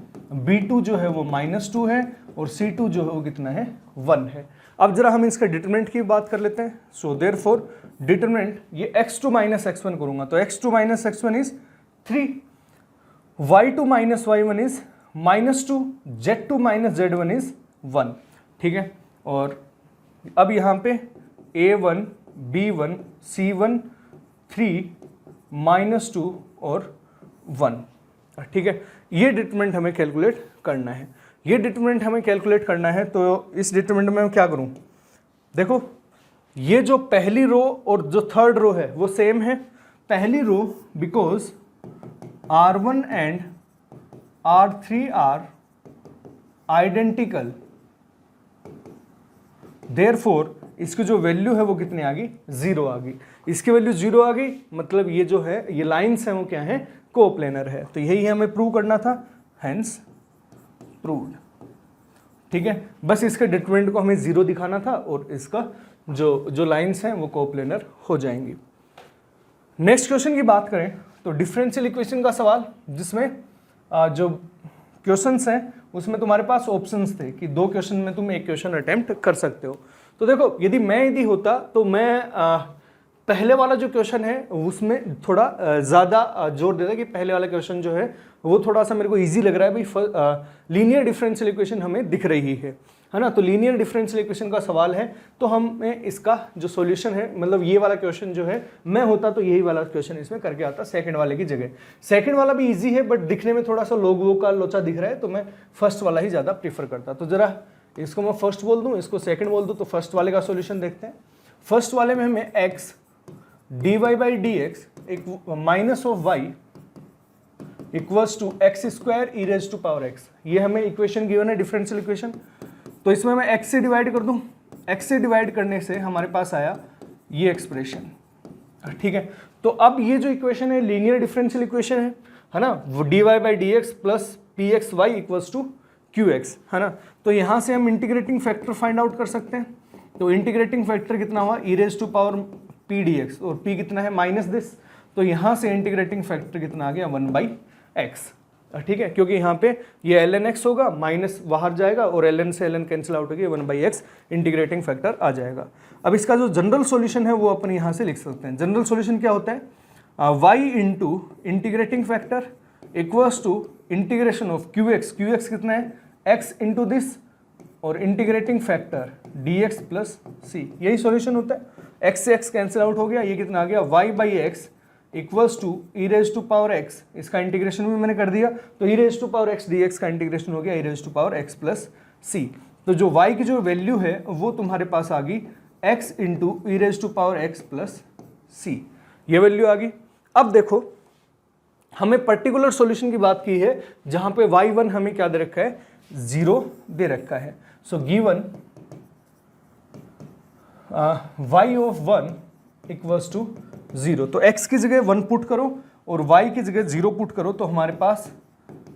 b2 जो है वो -2 है और c2 जो है वो कितना है 1 है। अब जरा हम इसका डिटरमिनेंट की बात कर लेते हैं। सो देयरफॉर डिटरमिनेंट ये x2 - x1 करूंगा तो x2 - x1 is 3, y2 - y1 is -2, z2 - z1 is 1, ठीक है। और अब यहाँ पे a1 b1 c1 3 -2 और 1, ठीक है। ये डिटरमिनेंट हमें कैलकुलेट करना है, ये डिटरमिनेंट हमें कैलकुलेट करना है। तो इस डिटरमिनेंट में मैं क्या करूं, देखो ये जो पहली रो और जो थर्ड रो है वो सेम है। पहली row because r1 and r3 are identical, therefore इसकी जो वैल्यू है वो कितनी आ गई 0 आ गई। इसकी वैल्यू 0 आ गई मतलब ये जो है ये लाइंस हैं वो क्या है कोप्लेनर है। तो यही हमें प्रूव करना था, हेंस प्रूव्ड, ठीक है। बस इसके डिटरमिनेंट को हमें 0 दिखाना था और इसका जो लाइंस हैं वो कोप्लेनर हो जाएंगी। नेक्स्ट क्वेश्चन की बात करें तो डिफरेंशियल इक्वेशन का सवाल, जिसमें जो क्वेश्चंस हैं उसमें तुम्हारे पास ऑप्शंस थे कि 2 क्वेश्चन में तुम 1 क्वेश्चन अटेम्प्ट कर सकते हो। तो देखो यदि होता तो मैं पहले वाला जो क्वेश्चन है उसमें थोड़ा ज़्यादा जोर देता कि पहले वाला क्वेश्चन जो है वो थोड़ा सा मेरे को इजी लग रहा है भाई, लीनियर डिफरेंशियल इक्वेशन हमें दिख रही है ना। तो लीनियर डिफरेंशियल इक्वेशन का सवाल है तो हमें इसका जो सॉल्यूशन है, मतलब ये वाला क्वेश्चन जो है मैं होता तो यही वाला क्वेश्चन इसमें करके आता सेकंड वाले की जगह। सेकंड वाला भी इजी है बट दिखने में थोड़ा सा लोगों का लोचा दिख रहा है तो मैं फर्स्ट वाला ही ज़्यादा प्रीफर करता। तो जरा इसको मैं फर्स्ट बोल दूँ, इसको सेकेंड बोल दूँ। तो फर्स्ट वाले का सोल्यूशन देखते हैं। फर्स्ट वाले में हमें x dy/dx एक minus of y equals to x²e⁻x, ये हमें इक्वेशन गिवन है डिफरेंशियल इक्वेशन। तो इसमें मैं x से डिवाइड कर दूं, x से डिवाइड करने से हमारे पास आया ये एक्सप्रेशन, ठीक है। तो अब ये जो इक्वेशन है लीनियर डिफरेंशियल इक्वेशन है ना, वो dy/dx plus pxy equals to qx, है ना। तो यहाँ से हम इंटीग्रेटिंग फैक्टर फाइंड आउट कर सकते हैं। तो इंटीग्रेटिंग फैक्टर कितना हुआ e⁻p⁻dx और p कितना है माइनस दिस, तो यहाँ से इंटीग्रेटिंग फैक्टर कितना आ गया 1/x, ठीक है। क्योंकि यहाँ पे ये ln x होगा, माइनस बाहर जाएगा और ln से ln कैंसिल आउट होगी, 1/x इंटीग्रेटिंग फैक्टर आ जाएगा। अब इसका जो जनरल सॉल्यूशन है वो अपन यहाँ से लिख सकते हैं। जनरल सॉल्यूशन क्या होता है, y into integrating factor equals to integration of qx, qx कितना है x इंटू दिस और integrating factor dx plus c, यही सॉल्यूशन होता है। x से x कैंसिल आउट हो गया, ये कितना आ गया y/x इक्वल्स टू e⁻x, इसका इंटीग्रेशन भी मैंने कर दिया। तो e⁻x dx का इंटीग्रेशन हो गया e⁻x प्लस c। तो जो y की जो वैल्यू है वो तुम्हारे पास आ गई x into e⁻x plus c, ये वैल्यू आ गई। अब देखो हमें पर्टिकुलर सॉल्यूशन की बात की है जहां पे y1 हमें क्या दे रखा है 0 दे रखा है। So given y of 1 equals to 0, तो x की जगह 1 पुट करो और y की जगह 0 पुट करो तो हमारे पास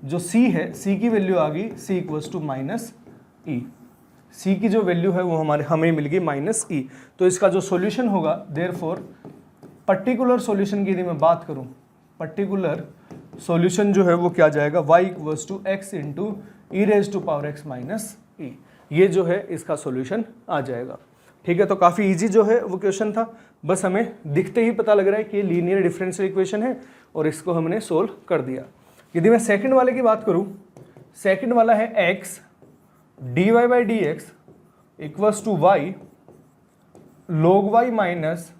जो c है c की वैल्यू आ गई c equals to -e, c की जो वैल्यू है वो हमें मिल गई -e। तो इसका जो सॉल्यूशन होगा देयरफॉर पर्टिकुलर सॉल्यूशन की यदि मैं बात करूं, पर्टिकुलर सॉल्यूशन जो है वो क्या जाएगा y equals to x into e⁻x minus e, ये जो है इसका सॉल्यूशन आ जाएगा, ठीक है। तो काफ़ी इजी जो है वो क्वेश्चन था, बस हमें दिखते ही पता लग रहा है कि लीनियर डिफरेंशियल इक्वेशन है और इसको हमने सोल्व कर दिया। यदि मैं सेकंड वाले की बात करूं, सेकंड वाला है x dy by d x equals to y log y minus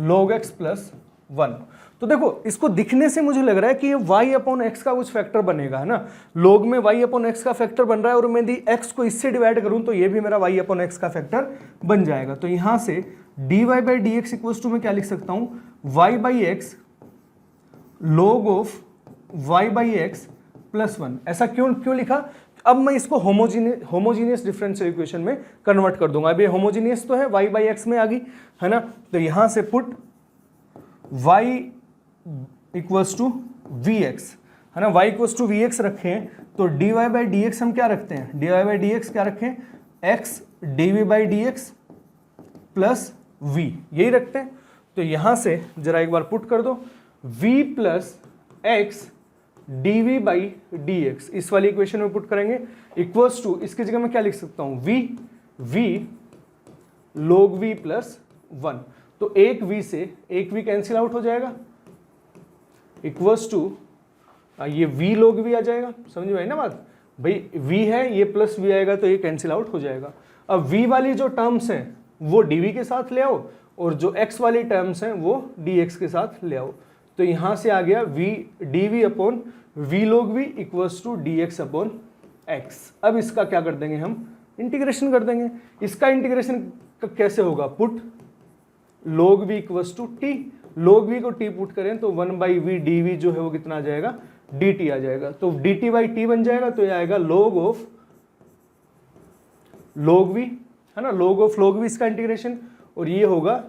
log x plus 1। तो देखो इसको दिखने से मुझे लग रहा है कि ये y अपॉन एक्स का कुछ फैक्टर बनेगा, है ना। log में y अपॉन एक्स का फैक्टर बन रहा है और मैं यदि x को इससे डिवाइड करूं तो ये भी मेरा y अपॉन एक्स का फैक्टर बन जाएगा। तो यहां से dy by d x equals to मैं क्या लिख सकता हूं, y by x log of y by x plus 1। ऐसा क्यों लिखा? अब मैं इसको होमोजीनियस डिफरेंशियल इक्वेशन में कन्वर्ट कर दूंगा। अब ये होमोजीनियस तो है, y बाई एक्स में आ गई, है ना। तो यहां से put y equals to v x, है ना, y equals to v x रखें तो dy बाई डी एक्स हम क्या रखते हैं, dy बाई डी एक्स क्या रखें, x dv by d x plus v, यही रखते हैं। तो यहां से जरा एक बार पुट कर दो, v plus x dv by d x, इस वाली इक्वेशन में पुट करेंगे इक्वल्स टू, इसकी जगह मैं क्या लिख सकता हूं, v log v प्लस 1। तो एक v से एक v कैंसिल आउट हो जाएगा इक्वल्स टू ये v log v आ जाएगा। समझ में आई ना बात भाई, v है ये प्लस v आएगा तो ये कैंसिल आउट हो जाएगा। अब v वाली जो टर्म्स हैं वो dv के साथ ले आओ और जो x वाली टर्म्स हैं वो dx के साथ ले आओ। तो यहां से आ गया v dv upon v log v equals to dx upon x। अब इसका क्या कर देंगे, हम इंटीग्रेशन कर देंगे। इसका इंटीग्रेशन कैसे होगा, put log v equals to t, log v को t पुट करें तो 1 बाई वी dv जो है वो कितना आ जाएगा, dt आ जाएगा। तो dt बाई t बन जाएगा तो ये आएगा log ऑफ log v, है ना, log ऑफ log v इसका इंटीग्रेशन, और ये होगा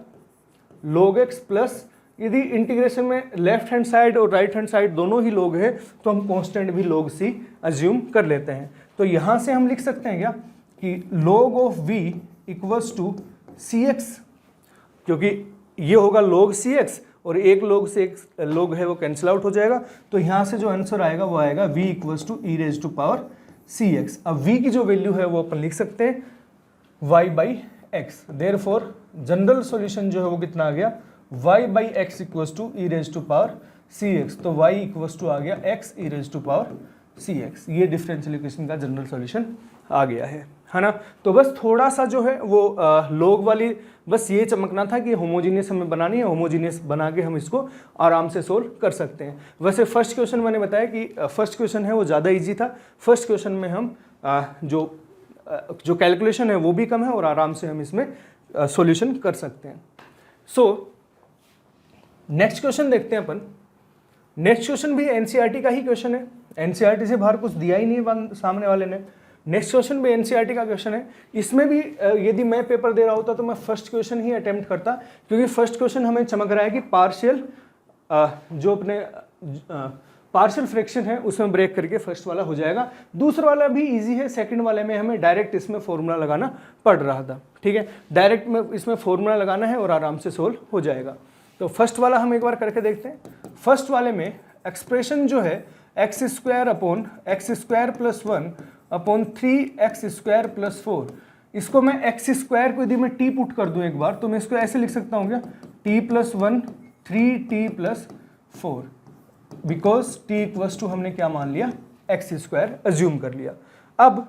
log x प्लस, यदि इंटीग्रेशन में लेफ्ट हैंड साइड और राइट हैंड साइड दोनों ही log है तो हम कांस्टेंट भी log c अज्यूम कर लेते हैं। तो यहां से हम लिख सकते हैं क्या कि log of v equals to cx, क्योंकि ये होगा log cx और एक log से एक log है वो कैंसिल आउट हो जाएगा। तो यहां से जो आंसर आएगा वो आएगा v equals to e raise to power cx। अब v की जो वैल्यू है वो अपन लिख सकते हैं y by x. Therefore general solution जो है वो कितना आ गया, y by x equals to e raise to power cx। तो y इक्वल्स टू आ गया x e raise to power cx। ये डिफरेंशियल इक्वेशन का जनरल सॉल्यूशन आ गया है ना। तो बस थोड़ा सा जो है वो log वाली बस ये चमकना था कि होमोजीनियस हमें बनानी है, होमोजीनियस बना के हम इसको आराम से सोल्व कर सकते हैं। वैसे फर्स्ट क्वेश्चन मैंने बताया कि फर्स्ट क्वेश्चन है वो ज़्यादा इजी था। फर्स्ट क्वेश्चन में हम जो कैलकुलेशन है वो भी कम है और आराम से हम इसमें सॉल्यूशन कर सकते हैं। सो नेक्स्ट क्वेश्चन देखते हैं अपन। नेक्स्ट क्वेश्चन भी एनसीईआरटी का ही क्वेश्चन है, एनसीईआरटी से बाहर कुछ दिया ही नहीं है सामने वाले ने। नेक्स्ट क्वेश्चन भी एनसीईआरटी का क्वेश्चन है। इसमें भी यदि मैं पेपर दे रहा होता तो मैं फर्स्ट क्वेश्चन ही अटेम्प्ट करता, क्योंकि फर्स्ट क्वेश्चन हमें चमक रहा है कि पार्शियल जो अपने पार्शियल फ्रैक्शन है उसमें ब्रेक करके फर्स्ट वाला हो जाएगा। दूसरा वाला भी इजी है, सेकंड वाले में हमें डायरेक्ट इसमें फॉर्मूला लगाना पड़ रहा था। ठीक है, डायरेक्ट में इसमें फॉर्मूला लगाना है और आराम से सोल्व हो जाएगा। तो फर्स्ट वाला हम एक बार करके देखते हैं। फर्स्ट वाले में एक्सप्रेशन जो है x square upon x square plus 1 upon 3x square plus 4, इसको मैं एक्स स्क्वायर को यदि मैं t पुट कर दूं एक बार तो मैं इसको ऐसे लिख सकता हूं क्या, t plus 1 3t plus 4, because t equals to हमने क्या मान लिया, एक्स स्क्वायर अज्यूम कर लिया। अब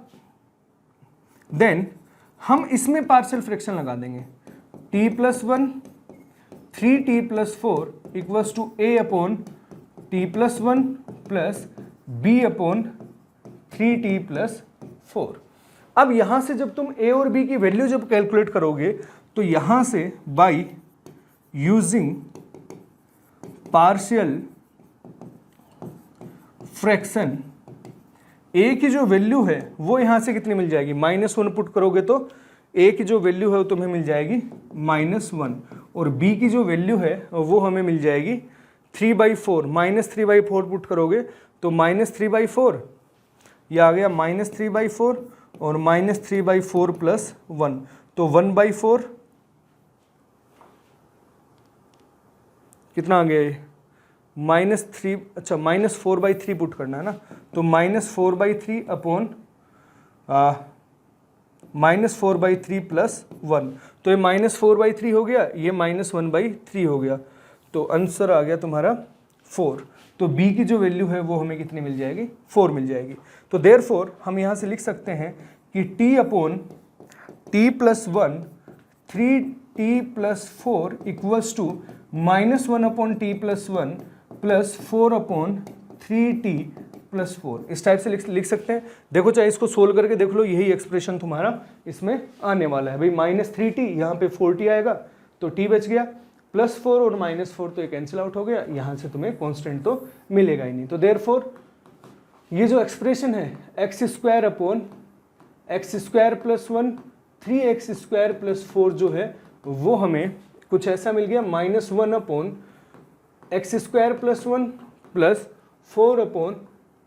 देन हम इसमें पार्शियल फ्रैक्शन लगा देंगे, t plus 1 3t plus 4 equals to a upon t plus 1 plus b upon 3t plus 4। अब यहां से जब तुम a और b की वैल्यू जब कैलकुलेट करोगे तो यहां से by using partial fraction a की जो वैल्यू है वो यहां से कितनी मिल जाएगी, -1 पुट करोगे तो a की जो वैल्यू है वो तुम्हें मिल जाएगी -1 और b की जो वैल्यू है वो हमें मिल जाएगी 3/4। -3/4 पुट करोगे तो -3/4, ये आ गया -3/4 और -3/4 प्लस 1 तो 1/4 कितना आ गया ये -3, अच्छा -4/3 पुट करना है ना, तो -4/3 अपॉन -4/3 प्लस 1, तो ये -4/3 हो गया, ये -1/3 हो गया। तो आंसर आ गया तुम्हारा 4, तो b की जो वैल्यू है वो हमें कितनी मिल जाएगी, 4 मिल जाएगी। तो देयरफॉर हम यहाँ से लिख सकते हैं कि t upon t plus 1 3t plus 4 equals to -1 upon t plus 1 plus 4 upon 3t plus 4, इस टाइप से लिख सकते हैं। देखो चाहे इसको सोल्व करके देख लो, यही एक्सप्रेशन तुम्हारा इसमें आने वाला है भाई। -3t यहाँ पे 4t आएगा तो t बच गया, +4 और -4 तो ये कैंसिल आउट हो गया, यहाँ से तुम्हें कांस्टेंट तो मिलेगा ही नहीं। तो देयरफॉर ये जो एक्सप्रेशन है x² upon x² plus 1 3x² plus 4 जो है वो हमें कुछ ऐसा मिल गया, -1 upon x² plus 1 plus 4 upon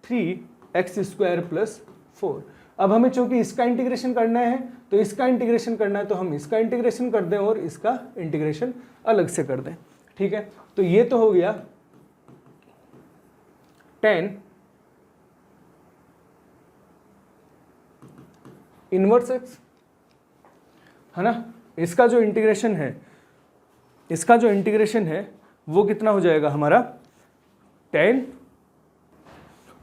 3x² plus 4। अब हमें चूंकि इसका इंटीग्रेशन करना है तो इसका इंटीग्रेशन करना है तो हम इसका इंटीग्रेशन कर दें और इसका इंटीग्रेशन अलग से कर दें, ठीक है। तो ये तो हो गया 10 इनवर्स x, है ना। इसका जो इंटीग्रेशन है वो कितना हो जाएगा हमारा 10,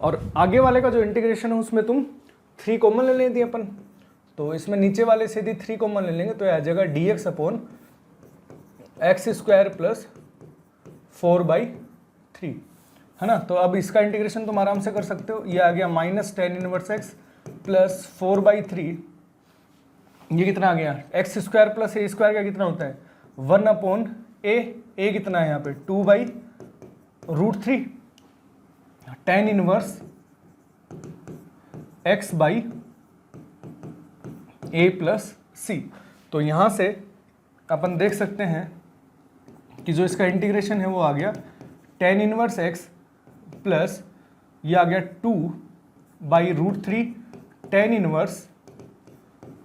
और आगे वाले का जो इंटीग्रेशन है उसमें तुम 3 कॉमन ले लेंगे अपन, तो इसमें नीचे वाले से यदि 3 कॉमन ले लेंगे तो आ जाएगा dx अपॉन x² प्लस 4/3, है ना। तो अब इसका इंटीग्रेशन तुम आराम से कर सकते हो। ये आ गया -10 इनवर्स x प्लस 4/3, ये कितना आ गया x² प्लस a² का कितना होता है 1 अपॉन a कितना है यहाँ पे 2/√3, 10 inverse x by a plus c। तो यहाँ से अपन देख सकते हैं कि जो इसका इंटीग्रेशन है वो आ गया 10 इनवर्स x प्लस ये आ गया 2/√3 10 इनवर्स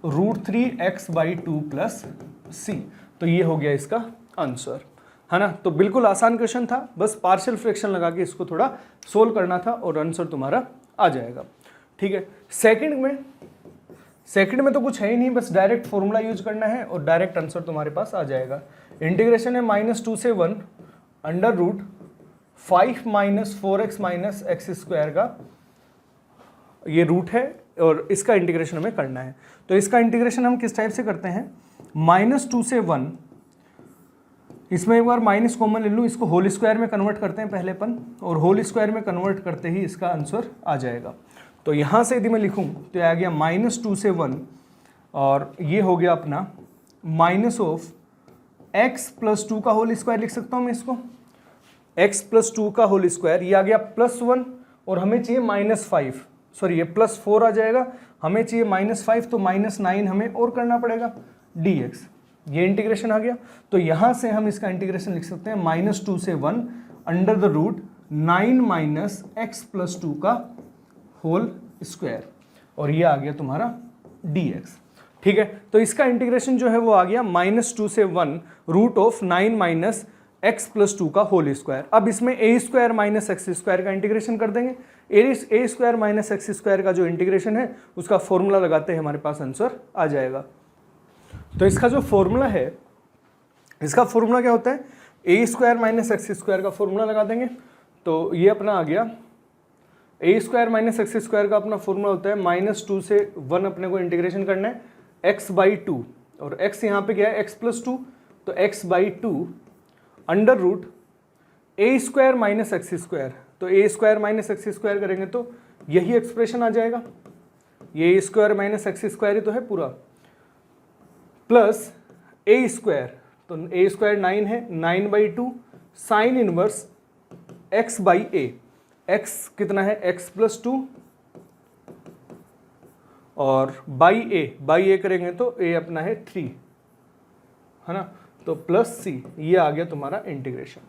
√3x/2 प्लस c। तो ये हो गया इसका आंसर, है ना। तो बिल्कुल आसान क्वेश्चन था, बस पार्शियल फ्रैक्शन लगा के इसको थोड़ा सोल्व करना था और आंसर तुम्हारा आ जाएगा, ठीक है। सेकंड में तो कुछ है ही नहीं, बस डायरेक्ट फॉर्मूला यूज करना है और डायरेक्ट आंसर तुम्हारे पास आ जाएगा। इंटीग्रेशन है -2 से 1 √5 - 4x - x² का ये रूट है और इसका इंटीग्रेशन हमें करना है। तो इसका इंटीग्रेशन हम किस टाइप से करते हैं, -2 से 1, इसमें एक बार माइनस कॉमन ले लूँ, इसको होल स्क्वायर में कन्वर्ट करते हैं पहले अपन, और होल स्क्वायर में कन्वर्ट करते ही इसका आंसर आ जाएगा। तो यहाँ से यदि मैं लिखूँ तो आ गया -2 से 1, और ये हो गया अपना -x + 2 का होल स्क्वायर लिख सकता हूँ मैं इसको, x + 2 का होल स्क्वायर, ये आ गया +1 और हमें चाहिए -5, सॉरी ये +4 आ जाएगा, हमें चाहिए -5 तो -9 हमें और करना पड़ेगा dx, ये इंटीग्रेशन आ गया। तो यहाँ से हम इसका इंटीग्रेशन लिख सकते हैं -2 से 1 √9 - x + 2 का होल स्क्वायर, और ये आ गया तुम्हारा dx, ठीक है। तो इसका इंटीग्रेशन जो है वो आ गया -2 से 1 √9 - x + 2 का होल स्क्वायर। अब इसमें a² - x² का इंटीग्रेशन कर देंगे। a² - x² का जो इंटीग्रेशन है उसका फॉर्मूला लगाते हैं, हमारे पास आंसर आ जाएगा। तो इसका जो फॉर्मूला है, इसका फॉर्मूला क्या होता है, a² - x² का फॉर्मूला लगा देंगे। तो ये अपना आ गया a² - x² का अपना फॉर्मूला होता है -2 से 1 अपने को इंटीग्रेशन करना है x/2, और x यहाँ पे क्या है x + 2, तो x/2 √a² - x², तो a² - x² करेंगे तो यही एक्सप्रेशन आ जाएगा, ये a² - x² ही तो है पूरा, प्लस a², तो a² 9 है, 9/2 साइन इनवर्स x/a, x कितना है x + 2 और बाई a करेंगे तो a अपना है 3, है ना, तो +c, ये आ गया तुम्हारा इंटीग्रेशन,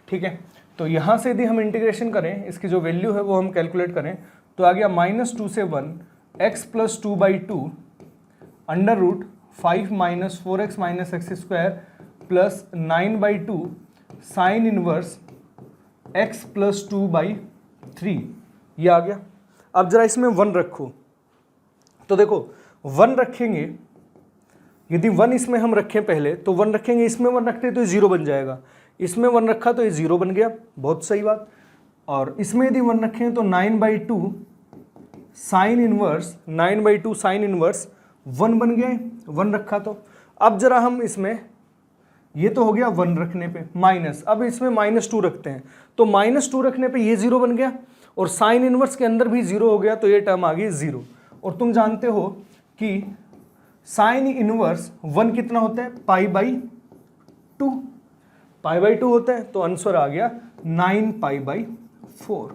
ठीक है। तो यहाँ से यदि हम इंटीग्रेशन करें, इसकी जो वैल्यू है वो हम कैलकुलेट करें तो आ गया -2 से 1 x + 2/2 √5 - 4x - x² plus 9/2 sine inverse x + 2/3, ये आ गया। अब जरा इसमें 1 रखो, तो देखो 1 रखेंगे, यदि 1 इसमें हम रखें पहले तो 1 रखेंगे, इसमें 1 रखते तो 0 बन जाएगा, इसमें 1 रखा तो ये 0 बन गया, बहुत सही बात। और इसमें यदि 1 रखें तो 9/2 साइन इनवर्स 9/2 साइन इनवर्स 1 बन गया, 1 रखा तो। अब जरा हम इसमें, ये तो हो गया 1 रखने पे माइनस, अब इसमें -2 रखते हैं तो -2 रखने पे ये 0 बन गया और साइन इनवर्स के अंदर भी 0 हो गया तो ये टर्म आ गई 0। और तुम जानते हो कि साइन इनवर्स 1 कितना होता है, π/2, π/2 होता है, तो आंसर आ गया 9π/4,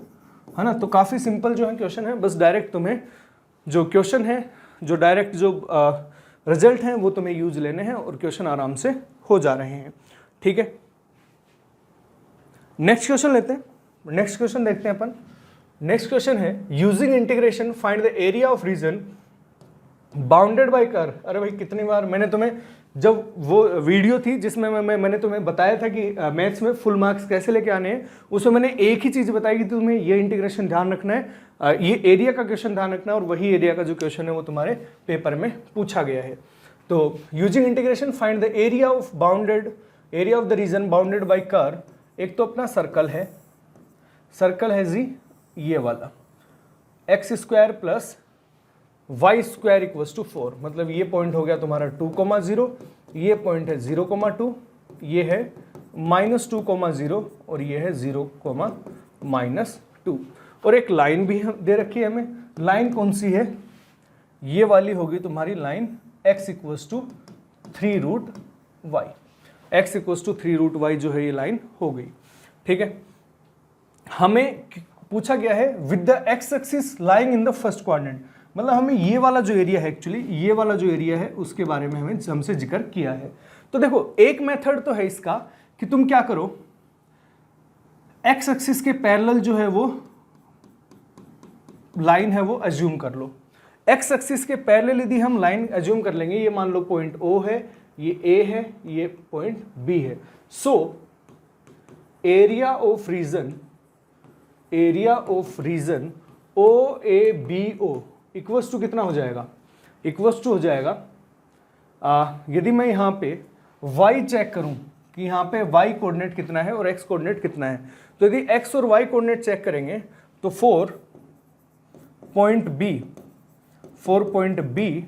है ना। तो काफ़ी सिंपल जो है क्वेश्चन है, बस डायरेक्ट तुम्हें जो क्वेश्चन है, जो डायरेक्ट जो रिजल्ट हैं वो तुम्हें यूज लेने हैं और क्वेश्चन आराम से हो जा रहे हैं, ठीक है। नेक्स्ट क्वेश्चन लेते हैं, नेक्स्ट क्वेश्चन देखते हैं अपन। नेक्स्ट क्वेश्चन है using integration find the area of reason bounded by curve. अरे भाई कितनी बार मैंने तुम्हें, जब वो वीडियो थी जिसमें मैंने तुम्हें बताया था कि मैथ्स में फुल मार्क्स कैसे लेके आने हैं, उसमें मैंने एक ही चीज़ बताई कि तुम्हें ये इंटीग्रेशन ध्यान रखना है, ये एरिया का क्वेश्चन ध्यान रखना है, और वही एरिया का जो क्वेश्चन है वो तुम्हारे पेपर में पूछा गया है। तो using integration find the area of the reason bounded by curve. एक तो अपना सर्कल है जी, ये वाला x² plus y² equals to 4, मतलब ये पॉइंट हो गया तुम्हारा 2,0, ये पॉइंट है 0,2, ये है -2,0 और ये है 0,-2। और एक लाइन भी दे रखी है हमें, लाइन कौन सी है, ये वाली होगी तुम्हारी line x equals to 3√y, x equals to 3√y जो है ये लाइन हो गई, ठीक है। हमें पूछा गया है with the x axis lying in the first quadrant, मतलब हमें ये वाला जो एरिया है, एक्चुअली ये वाला जो एरिया है उसके बारे में हमसे जिक्र किया है। तो देखो एक मेथड तो है इसका कि तुम क्या करो, x एक्सिस के पैरेलल जो है वो लाइन है वो अज्यूम कर लो। x एक्सिस के पैरेलल यदि हम लाइन अज्यूम कर लेंगे, ये मान लो पॉइंट O है, ये A है, ये पॉइंट B है। So area of region OABO equals to कितना हो जाएगा, इक्वल्स टू हो जाएगा, यदि मैं यहाँ पे y चेक करूँ कि यहाँ पे y कोऑर्डिनेट कितना है और x कोऑर्डिनेट कितना है, तो यदि x और y कोऑर्डिनेट चेक करेंगे तो 4 पॉइंट B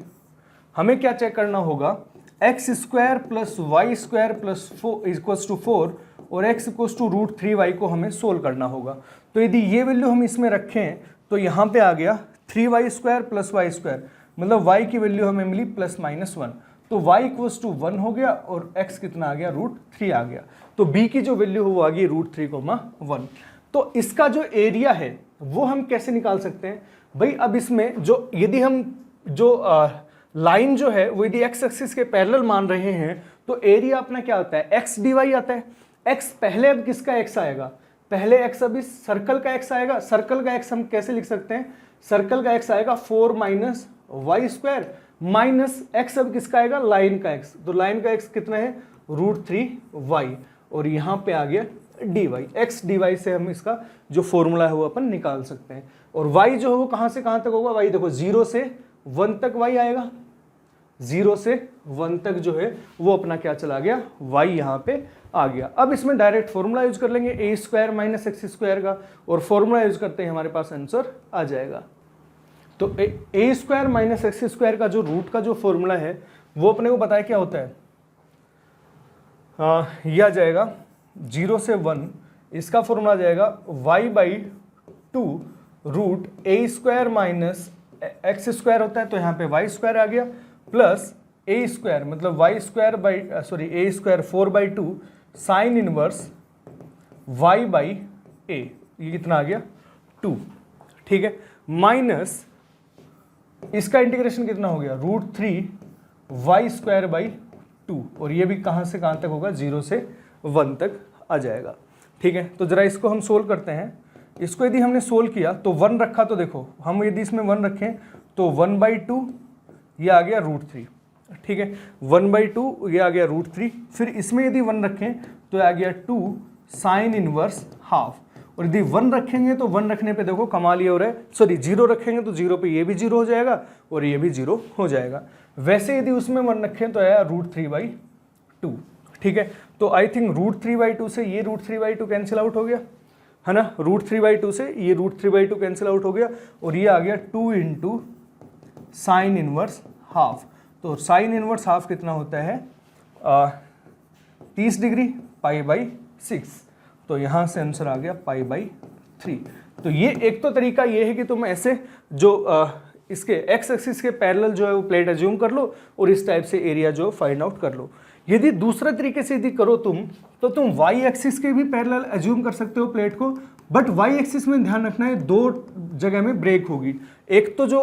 हमें क्या चेक करना होगा, x² plus y² plus 4 equals to 4 और x इक्वल्स टू √3y को हमें सोल्व करना होगा। तो यदि ये वैल्यू हम इसमें रखें तो यहाँ पे आ गया 3y² प्लस y², मतलब y की वैल्यू हमें मिली +-1, तो y इक्वल्स टू 1 हो गया और x कितना आ गया, √3 आ गया। तो b की जो वैल्यू वो आ गई √3,1। तो इसका जो एरिया है वो हम कैसे निकाल सकते हैं भाई, अब इसमें जो यदि हम जो लाइन जो है वो यदि x एक्सिस के पैरेलल मान रहे हैं तो एरिया अपना क्या आता है, x dy आता है। x पहले अब किसका x आएगा, पहले x अब इस सर्कल का x आएगा। सर्कल का x हम कैसे लिख सकते हैं, सर्कल का x आएगा 4 माइनस y² माइनस x अब किसका आएगा, लाइन का x, तो लाइन का x कितना है √3y और यहाँ पे आ गया dy, x dy से हम इसका जो फॉर्मूला है वो अपन निकाल सकते हैं। और y जो है वो कहाँ से कहाँ तक होगा, y देखो 0 से 1 तक y आएगा, 0 से 1 तक जो है वो अपना क्या चला गया, y यहाँ पे आ गया। अब इसमें डायरेक्ट फॉर्मूला यूज कर लेंगे a² माइनस x² का, और फॉर्मूला यूज करते हैं हमारे पास आंसर आ जाएगा। तो a² माइनस x² का जो रूट का जो फॉर्मूला है वो अपने को पता है क्या होता है, ये आ जाएगा 0 से 1, इसका फॉर्मूला आ जाएगा y/2 √a² माइनस x² होता है तो यहाँ पे y² आ गया, प्लस a² मतलब a² 4/2 साइन इनवर्स y/a, ये कितना आ गया 2, ठीक है, माइनस इसका इंटीग्रेशन कितना हो गया √3y²/2, और ये भी कहाँ से कहाँ तक होगा, 0 से 1 तक आ जाएगा, ठीक है। तो जरा इसको हम सोल्व करते हैं। इसको यदि हमने सोल्व किया तो 1 रखा, तो देखो हम यदि इसमें 1 रखें तो 1/2 ये आ गया √3, ठीक है, 1/2 ये आ गया √3, फिर इसमें यदि 1 रखें तो आ गया 2 साइन इनवर्स हाफ, और यदि 1 रखेंगे तो 1 रखने पे देखो कमाल ये हो रहा है, सॉरी 0 रखेंगे तो 0 पे ये भी 0 हो जाएगा और ये भी 0 हो जाएगा। वैसे यदि उसमें 1 रखें तो आया √3/2, ठीक है। तो आई थिंक √3/2 से ये √3/2 कैंसिल आउट हो गया, है ना। √3/2 से ये √3/2 कैंसिल आउट हो गया और ये आ गया 2 × sin इनवर्स हाफ। तो sin इनवर्स हाफ कितना होता है 30 डिग्री π/6। तो यहाँ से आंसर आ गया π/3। तो ये एक तो तरीका ये है कि तुम ऐसे जो इसके एक्स एक्सिस के पैरेलल जो है वो प्लेट एज्यूम कर लो और इस टाइप से एरिया जो फाइंड आउट कर लो। यदि दूसरा तरीके से यदि करो तुम, तो तुम वाई एक्सिस के भी पैरेलल एज्यूम कर सकते हो प्लेट को, बट वाई एक्सिस में ध्यान रखना है दो जगह में ब्रेक होगी। एक तो जो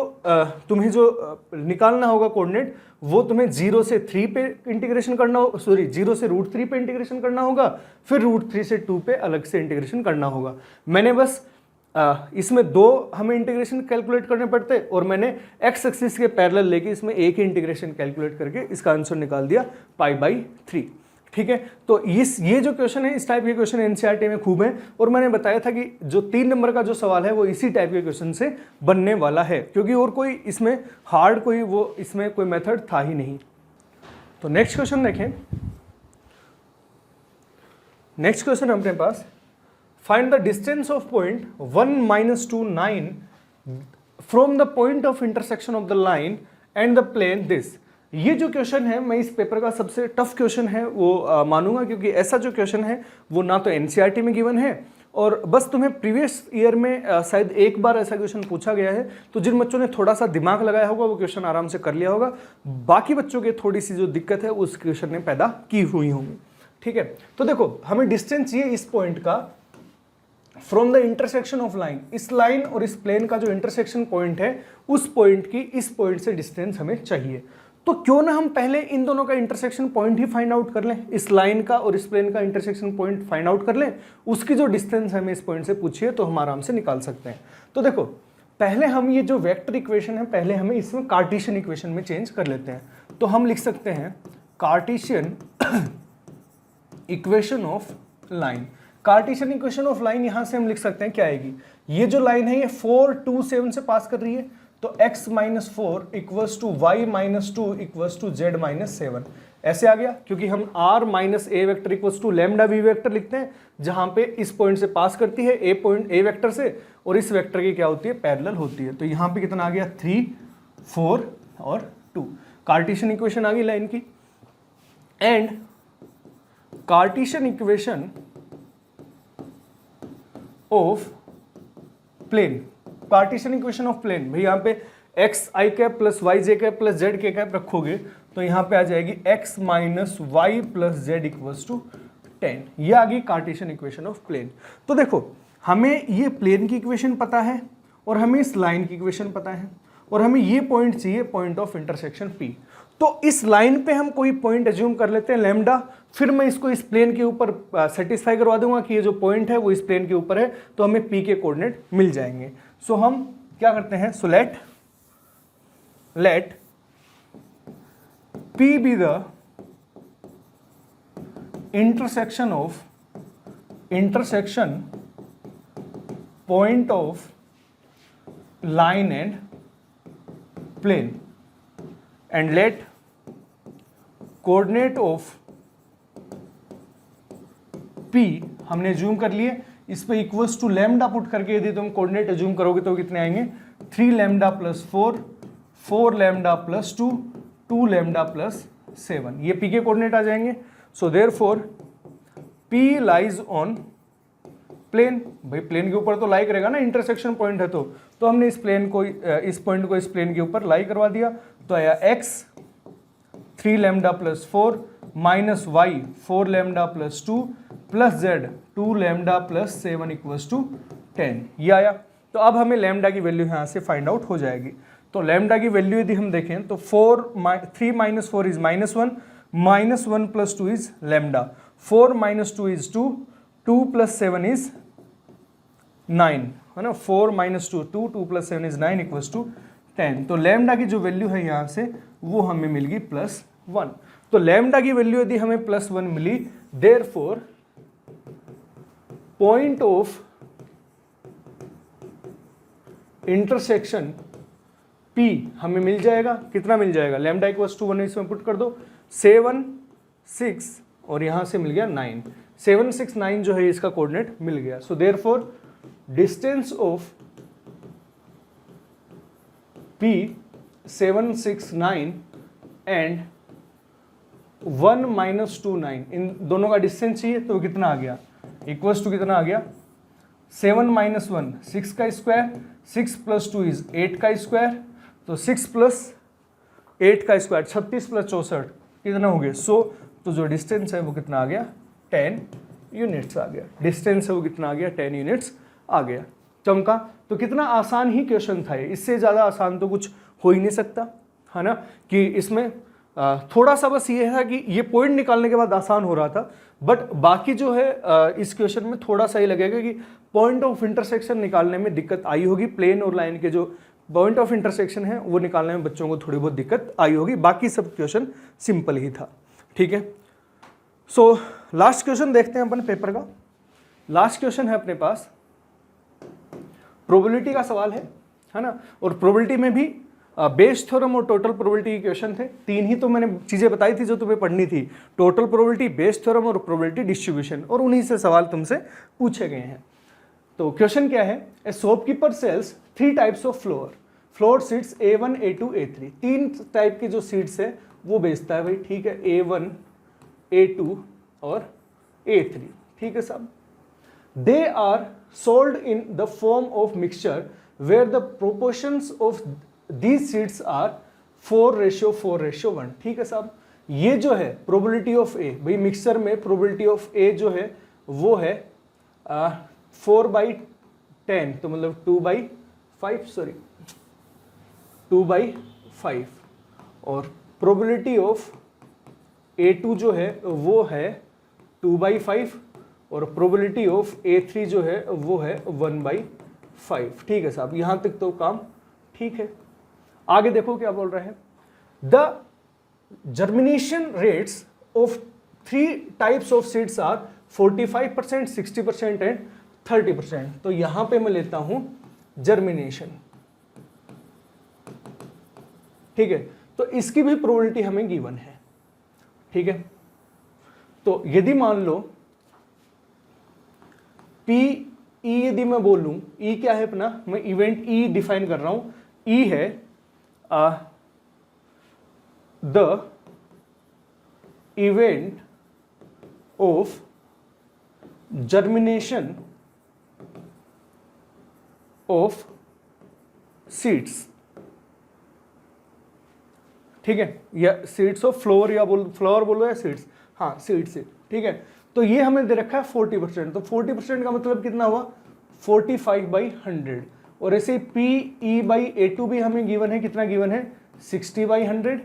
तुम्हें जो निकालना होगा कोऑर्डिनेट, वो तुम्हें 0 से 3 पे इंटीग्रेशन करना हो, सॉरी 0 से √3 पे इंटीग्रेशन करना होगा, फिर √3 से 2 पे अलग से इंटीग्रेशन करना होगा। मैंने बस इसमें दो हमें इंटीग्रेशन कैलकुलेट करने पड़ते और मैंने एक्स एक्सिस के पैरेलल लेके इसमें एक ही इंटीग्रेशन कैलकुलेट करके इसका आंसर निकाल दिया π/3। ठीक है, तो ये जो क्वेश्चन है, इस टाइप के क्वेश्चन एनसीईआरटी में खूब है और मैंने बताया था कि जो 3 नंबर का जो सवाल है वो इसी टाइप के क्वेश्चन से बनने वाला है, क्योंकि और कोई इसमें हार्ड कोई वो इसमें कोई मेथड था ही नहीं। तो नेक्स्ट क्वेश्चन देखें। नेक्स्ट क्वेश्चन अपने पास, find the distance of point 1 - 2 9 from the point of intersection of the line and the plane this। ये जो क्वेश्चन है मैं इस पेपर का सबसे टफ क्वेश्चन है वो मानूंगा, क्योंकि ऐसा जो क्वेश्चन है वो ना तो एनसीईआरटी में गिवन है और बस तुम्हें प्रीवियस ईयर में शायद एक बार ऐसा क्वेश्चन पूछा गया है, तो जिन बच्चों ने थोड़ा सा दिमाग लगाया होगा वो क्वेश्चन आराम से कर लिया होगा। बाकी बच्चों के थोड़ी सी जो दिक्कत है उस क्वेश्चन ने पैदा की हुई होंगी। ठीक है, तो देखो हमें डिस्टेंस चाहिए इस पॉइंट का from the intersection of line, इस लाइन और इस प्लेन का जो इंटरसेक्शन पॉइंट है उस पॉइंट की इस पॉइंट से डिस्टेंस हमें चाहिए। तो क्यों ना हम पहले इन दोनों का इंटरसेक्शन पॉइंट ही फाइंड आउट कर लें, इस लाइन का और इस प्लेन का इंटरसेक्शन पॉइंट फाइंड आउट कर लें, उसकी जो डिस्टेंस हमें इस पॉइंट से पूछिए तो हम आराम से निकाल सकते हैं। तो देखो पहले हम ये जो वेक्टर इक्वेशन है पहले हमें इसमें कार्टेशियन इक्वेशन में चेंज कर लेते हैं। तो हम लिख सकते हैं Cartesian equation of line. Cartesian equation of line यहां से हम लिख सकते हैं क्या आएगी, ये जो लाइन है ये 4 2 7 से पास कर रही है, तो x - 4 = y - 2 = z - 7 ऐसे आ गया, क्योंकि हम r - a vector = lambda v vector लिखते हैं, जहां पे इस पॉइंट से पास करती है a पॉइंट a वेक्टर से और इस वेक्टर की क्या होती है पैरेलल होती है। तो यहां पे कितना आ गया 3 4 और 2, कार्टेशियन इक्वेशन आ गई लाइन की। And Cartesian equation of plane, Cartesian equation of plane, भाई यहाँ पे xi cap plus yj cap plus z k cap रखोगे तो यहाँ पे आ जाएगी x - y + z = 10। ये आ गई कार्टेशियन इक्वेशन ऑफ प्लेन। तो देखो हमें ये प्लेन की इक्वेशन पता है और हमें इस लाइन की इक्वेशन पता है और हमें ये पॉइंट चाहिए, पॉइंट ऑफ इंटरसेक्शन P। तो इस लाइन पे हम कोई पॉइंट एज्यूम कर लेते हैं लैम्डा, फिर मैं इसको इस प्लेन के ऊपर सेटिस्फाई करवा दूंगा कि ये जो पॉइंट है वो इस प्लेन के ऊपर है, तो हमें P के कोऑर्डिनेट मिल जाएंगे। सो हम क्या करते हैं, so let P be the intersection point of line and plane, and let coordinate of P हमने एज्यूम कर लिए, इस पे इक्वल्स टू लैम्डा पुट करके यदि तुम कोऑर्डिनेट एज्यूम करोगे तो कितने आएंगे 3 लैम्डा + 4 4 लैम्डा + 2 2 लैम्डा + 7, ये P के कोऑर्डिनेट आ जाएंगे। So therefore P lies on plane, भाई प्लेन के ऊपर तो लाई करेगा ना, इंटरसेक्शन पॉइंट है तो हमने इस प्लेन को इस पॉइंट को इस प्लेन के ऊपर लाई करवा दिया, तो आया x 3 lambda + 4 - y 4 lambda + 2 + z 2 lambda + 7 = 10, ये आया। तो अब हमें लैम्डा की वैल्यू यहाँ से फाइंड आउट हो जाएगी। तो लैम्डा की वैल्यू यदि हम देखें तो 3 - 4 is -1 -1 + 2 is lambda, 4 - 2 is 2 2 + 7 is 9, है ना, 4 - 2 2 2 + 7 is 9 = 10। तो लैम्डा की जो वैल्यू है यहाँ से वो हमें मिल गई +1। तो लैम्डा की वैल्यू यदि हमें +1 मिली, therefore point of intersection P हमें मिल जाएगा, कितना मिल जाएगा, लैम्डा = 1 इसमें पुट कर दो, 7 6 और यहाँ से मिल गया 9, 7, 6, 9 जो है इसका कोऑर्डिनेट मिल गया। So therefore distance of P 7, 6, 9 and 1 - 2, 9, इन दोनों का डिस्टेंस चाहिए तो कितना आ गया, इक्वल्स टू कितना आ गया 7 - 1 6 का स्क्वायर, 6 + 2 इज 8 का स्क्वायर, तो 6 + 8 का स्क्वायर 36 + 64 कितना हो गया 100। तो जो डिस्टेंस है वो कितना आ गया 10 यूनिट्स आ गया। डिस्टेंस है वो कितना आ गया 10 यूनिट्स आ गया। चमका। तो कितना आसान ही क्वेश्चन था ये, इससे ज़्यादा आसान तो कुछ हो ही नहीं सकता, है ना। कि इसमें थोड़ा सा बस ये है कि ये पॉइंट निकालने के बाद आसान हो रहा था, बट बाकी जो है इस क्वेश्चन में थोड़ा सा ही लगेगा कि पॉइंट ऑफ इंटरसेक्शन निकालने में दिक्कत आई होगी। प्लेन और लाइन के जो पॉइंट ऑफ इंटरसेक्शन है वो निकालने में बच्चों को थोड़ी बहुत दिक्कत आई होगी, बाकी सब क्वेश्चन सिंपल ही था। ठीक है, सो लास्ट क्वेश्चन देखते हैं अपन पेपर का। लास्ट क्वेश्चन है अपने पास, प्रोबेबिलिटी का सवाल है ना। और प्रोबेबिलिटी में भी बेस थ्योरम और टोटल प्रोबेबिलिटी के क्वेश्चन थे। तीन ही तो मैंने चीजें बताई थी जो तुम्हें पढ़नी थी, टोटल प्रोबेबिलिटी, बेस थ्योरम और प्रोबेबिलिटी डिस्ट्रीब्यूशन, और उन्हीं से सवाल तुमसे पूछे गए हैं। तो क्वेश्चन क्या है, a shopkeeper sells 3 types of flower seeds A1, A2, A3। 3 type की जो सीड्स है वो बेचता है भाई, ठीक है, A1, A2 और A3, ठीक है साहब। They are sold in the form of mixture where the proportions of these seeds are 4:4:1, ठीक है साहब। ये जो है प्रोबेबिलिटी ऑफ ए, भाई मिक्सचर में प्रोबेबिलिटी ऑफ ए जो है वो है 4/10, तो मतलब 2/5 और प्रोबेबिलिटी ऑफ A2 जो है वो है 2/5 और प्रोबेबिलिटी ऑफ A3 जो है वो है 1/5, ठीक है साहब। यहां तक तो काम ठीक है। आगे देखो क्या बोल रहे हैं, the germination rates of 3 types of seeds are 45%, 60% and 30%। तो यहां पे मैं लेता हूं जर्मिनेशन, ठीक है। तो इसकी भी प्रोबेबिलिटी हमें गिवन है, ठीक है। तो यदि मान लो P E, यदि मैं बोलूं E क्या है अपना, मैं इवेंट E डिफाइन कर रहा हूं। E है the event of germination of seeds, ठीक है, या सीड्स ऑफ फ्लावर, या फ्लावर बोलो या सीड्स, हाँ सीड्स, ठीक है। तो ये हमें दे रखा है 40%, तो 40% का मतलब कितना हुआ 45/100। और ऐसे PE/A2 भी हमें गिवन है, कितना गिवन है 60/100,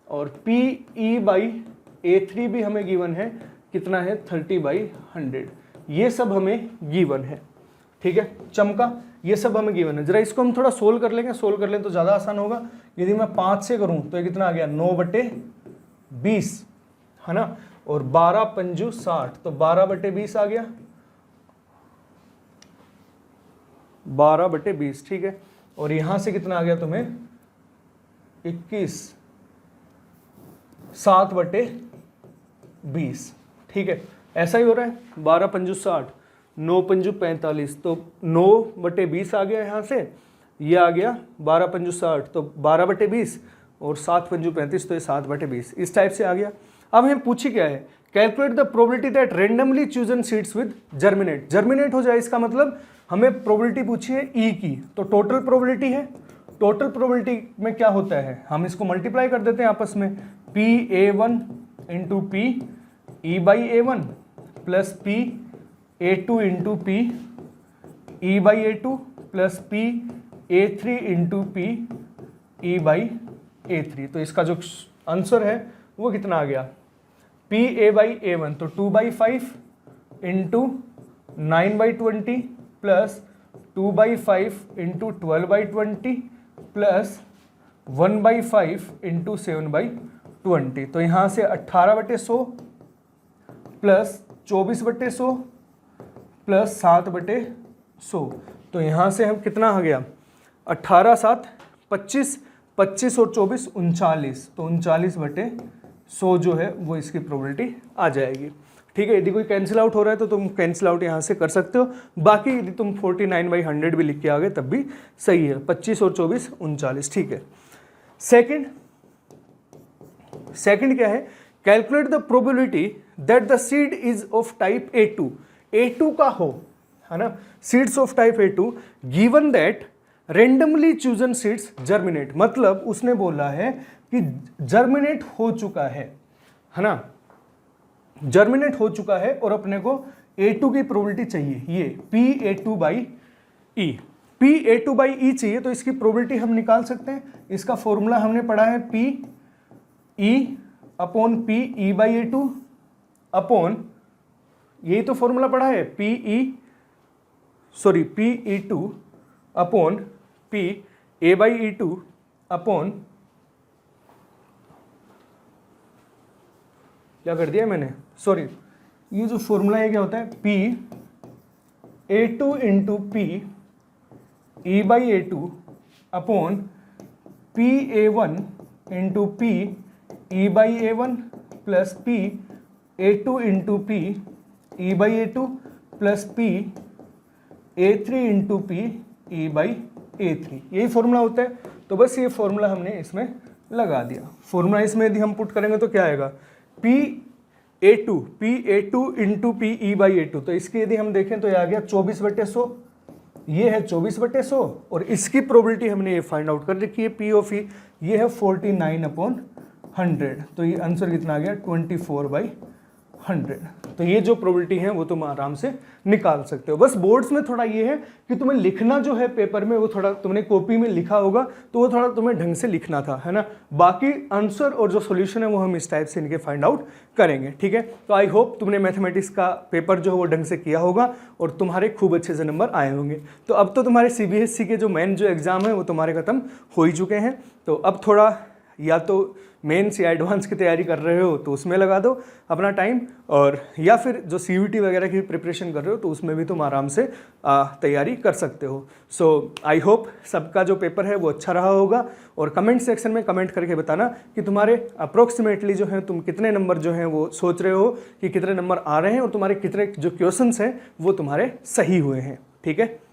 और PE/A3 भी हमें गिवन है, कितना है 30/100। ये सब हमें गिवन है, ठीक है। चमका, ये सब हमें गिवन है। जरा इसको हम थोड़ा सोल्व कर लेंगे, सोल्व कर लें तो ज़्यादा आसान होगा। यदि मैं 5 से करूं तो ये कितना आ गया 9/20, है ना, और 12×5 = 60, तो 12/20 आ गया, 12/20, ठीक है। और यहां से कितना आ गया तुम्हें 21, 7/20, ठीक है। ऐसा ही हो रहा है, 12×5 = 60, 9×5 = 45, तो 9/20 आ गया यहाँ से, ये आ गया 12×5 = 60, तो 12/20 और 7×5 = 35, तो ये 7/20 इस टाइप से आ गया। अब हमें पूछी क्या है, calculate the probability that randomly chosen seeds with germinate हो जाए। इसका मतलब हमें प्रोबेबिलिटी पूछी है E की, तो टोटल प्रोबेबिलिटी है। टोटल प्रोबेबिलिटी में क्या होता है, हम इसको मल्टीप्लाई कर देते हैं आपस में, PA1 × P E/A1 plus PA2 × P E/A2 plus PA3 × P E/A3। तो इसका जो आंसर है वो कितना आ गया, PA/A1 तो 2/5 × 9/20 प्लस 2/5 × 12/20 प्लस 1/5 × 7/20। तो यहाँ से 18/100 प्लस 24/100 प्लस 7/100। तो यहाँ से हम कितना आ गया 18 × 7 = 25, 25 और 24 = 39, तो 39/100, 100 जो है वो इसकी प्रोबेबिलिटी आ जाएगी। ठीक है, यदि कोई कैंसिल आउट हो रहा है तो तुम कैंसिल आउट यहाँ से कर सकते हो। बाकी यदि तुम 49/100 भी लिख के आ गए तब भी सही है। 25 और 24 39। ठीक है, सेकंड क्या है, calculate the probability that the seed is of type A2 का हो, है ना, seeds of type A2 given that randomly chosen seeds germinate. मतलब उसने बोला है कि जर्मिनेट हो चुका है ना, जर्मिनेट हो चुका है और अपने को A2 की प्रोबेबिलिटी चाहिए, ये PA2/E। PA2/E चाहिए तो इसकी प्रोबेबिलिटी हम निकाल सकते हैं। इसका फॉर्मूला हमने पढ़ा है PE/PE/A2 अपॉन, यही तो फॉर्मूला पढ़ा है, PE2 अपॉन PA/E2 अपॉन, क्या कर दिया मैंने, सॉरी, ये जो फॉर्मूला है क्या होता है, PA2 into PE/A2 upon PA1 into PE/A1 plus PA2 into PE/A2 plus PA3 into PE/A3, यही फॉर्मूला होता है। तो बस ये फॉर्मूला हमने इसमें लगा दिया। फॉर्मूला इसमें यदि हम पुट करेंगे तो क्या आएगा, PA2 इंटू PE/A2, तो इसके यदि हम देखें तो ये आ गया 24/100, ये है 24/100 और इसकी प्रोबेबिलिटी हमने ये फाइंड आउट कर रखी है P ऑफ E, ये है 49/100। तो ये आंसर कितना आ गया 24/100। तो ये जो प्रोबेबिलिटी है वो तुम आराम से निकाल सकते हो। बस बोर्ड्स में थोड़ा ये है कि तुम्हें लिखना जो है पेपर में वो थोड़ा, तुमने कॉपी में लिखा होगा तो वो थोड़ा तुम्हें ढंग से लिखना था, है ना। बाकी आंसर और जो सॉल्यूशन है वो हम इस टाइप से इनके फाइंड आउट करेंगे। ठीक है, तो आई होप तुमने मैथमेटिक्स का पेपर जो है वो ढंग से किया होगा और तुम्हारे खूब अच्छे से नंबर आए होंगे। तो अब तो तुम्हारे CBSE के जो मेन जो एग्जाम है वो तुम्हारे खत्म हो ही चुके हैं। तो अब थोड़ा या तो मेंस या एडवांस की तैयारी कर रहे हो तो उसमें लगा दो अपना टाइम, और या फिर जो CUET वगैरह की प्रिपरेशन कर रहे हो तो उसमें भी तुम आराम से तैयारी कर सकते हो। सो आई होप सबका जो पेपर है वो अच्छा रहा होगा, और कमेंट सेक्शन में कमेंट करके बताना कि तुम्हारे अप्रोक्सीमेटली जो है तुम कितने नंबर जो हैं वो सोच रहे हो कि कितने नंबर आ रहे हैं और तुम्हारे कितने जो क्वेश्चंस हैं वो तुम्हारे सही हुए हैं। ठीक है।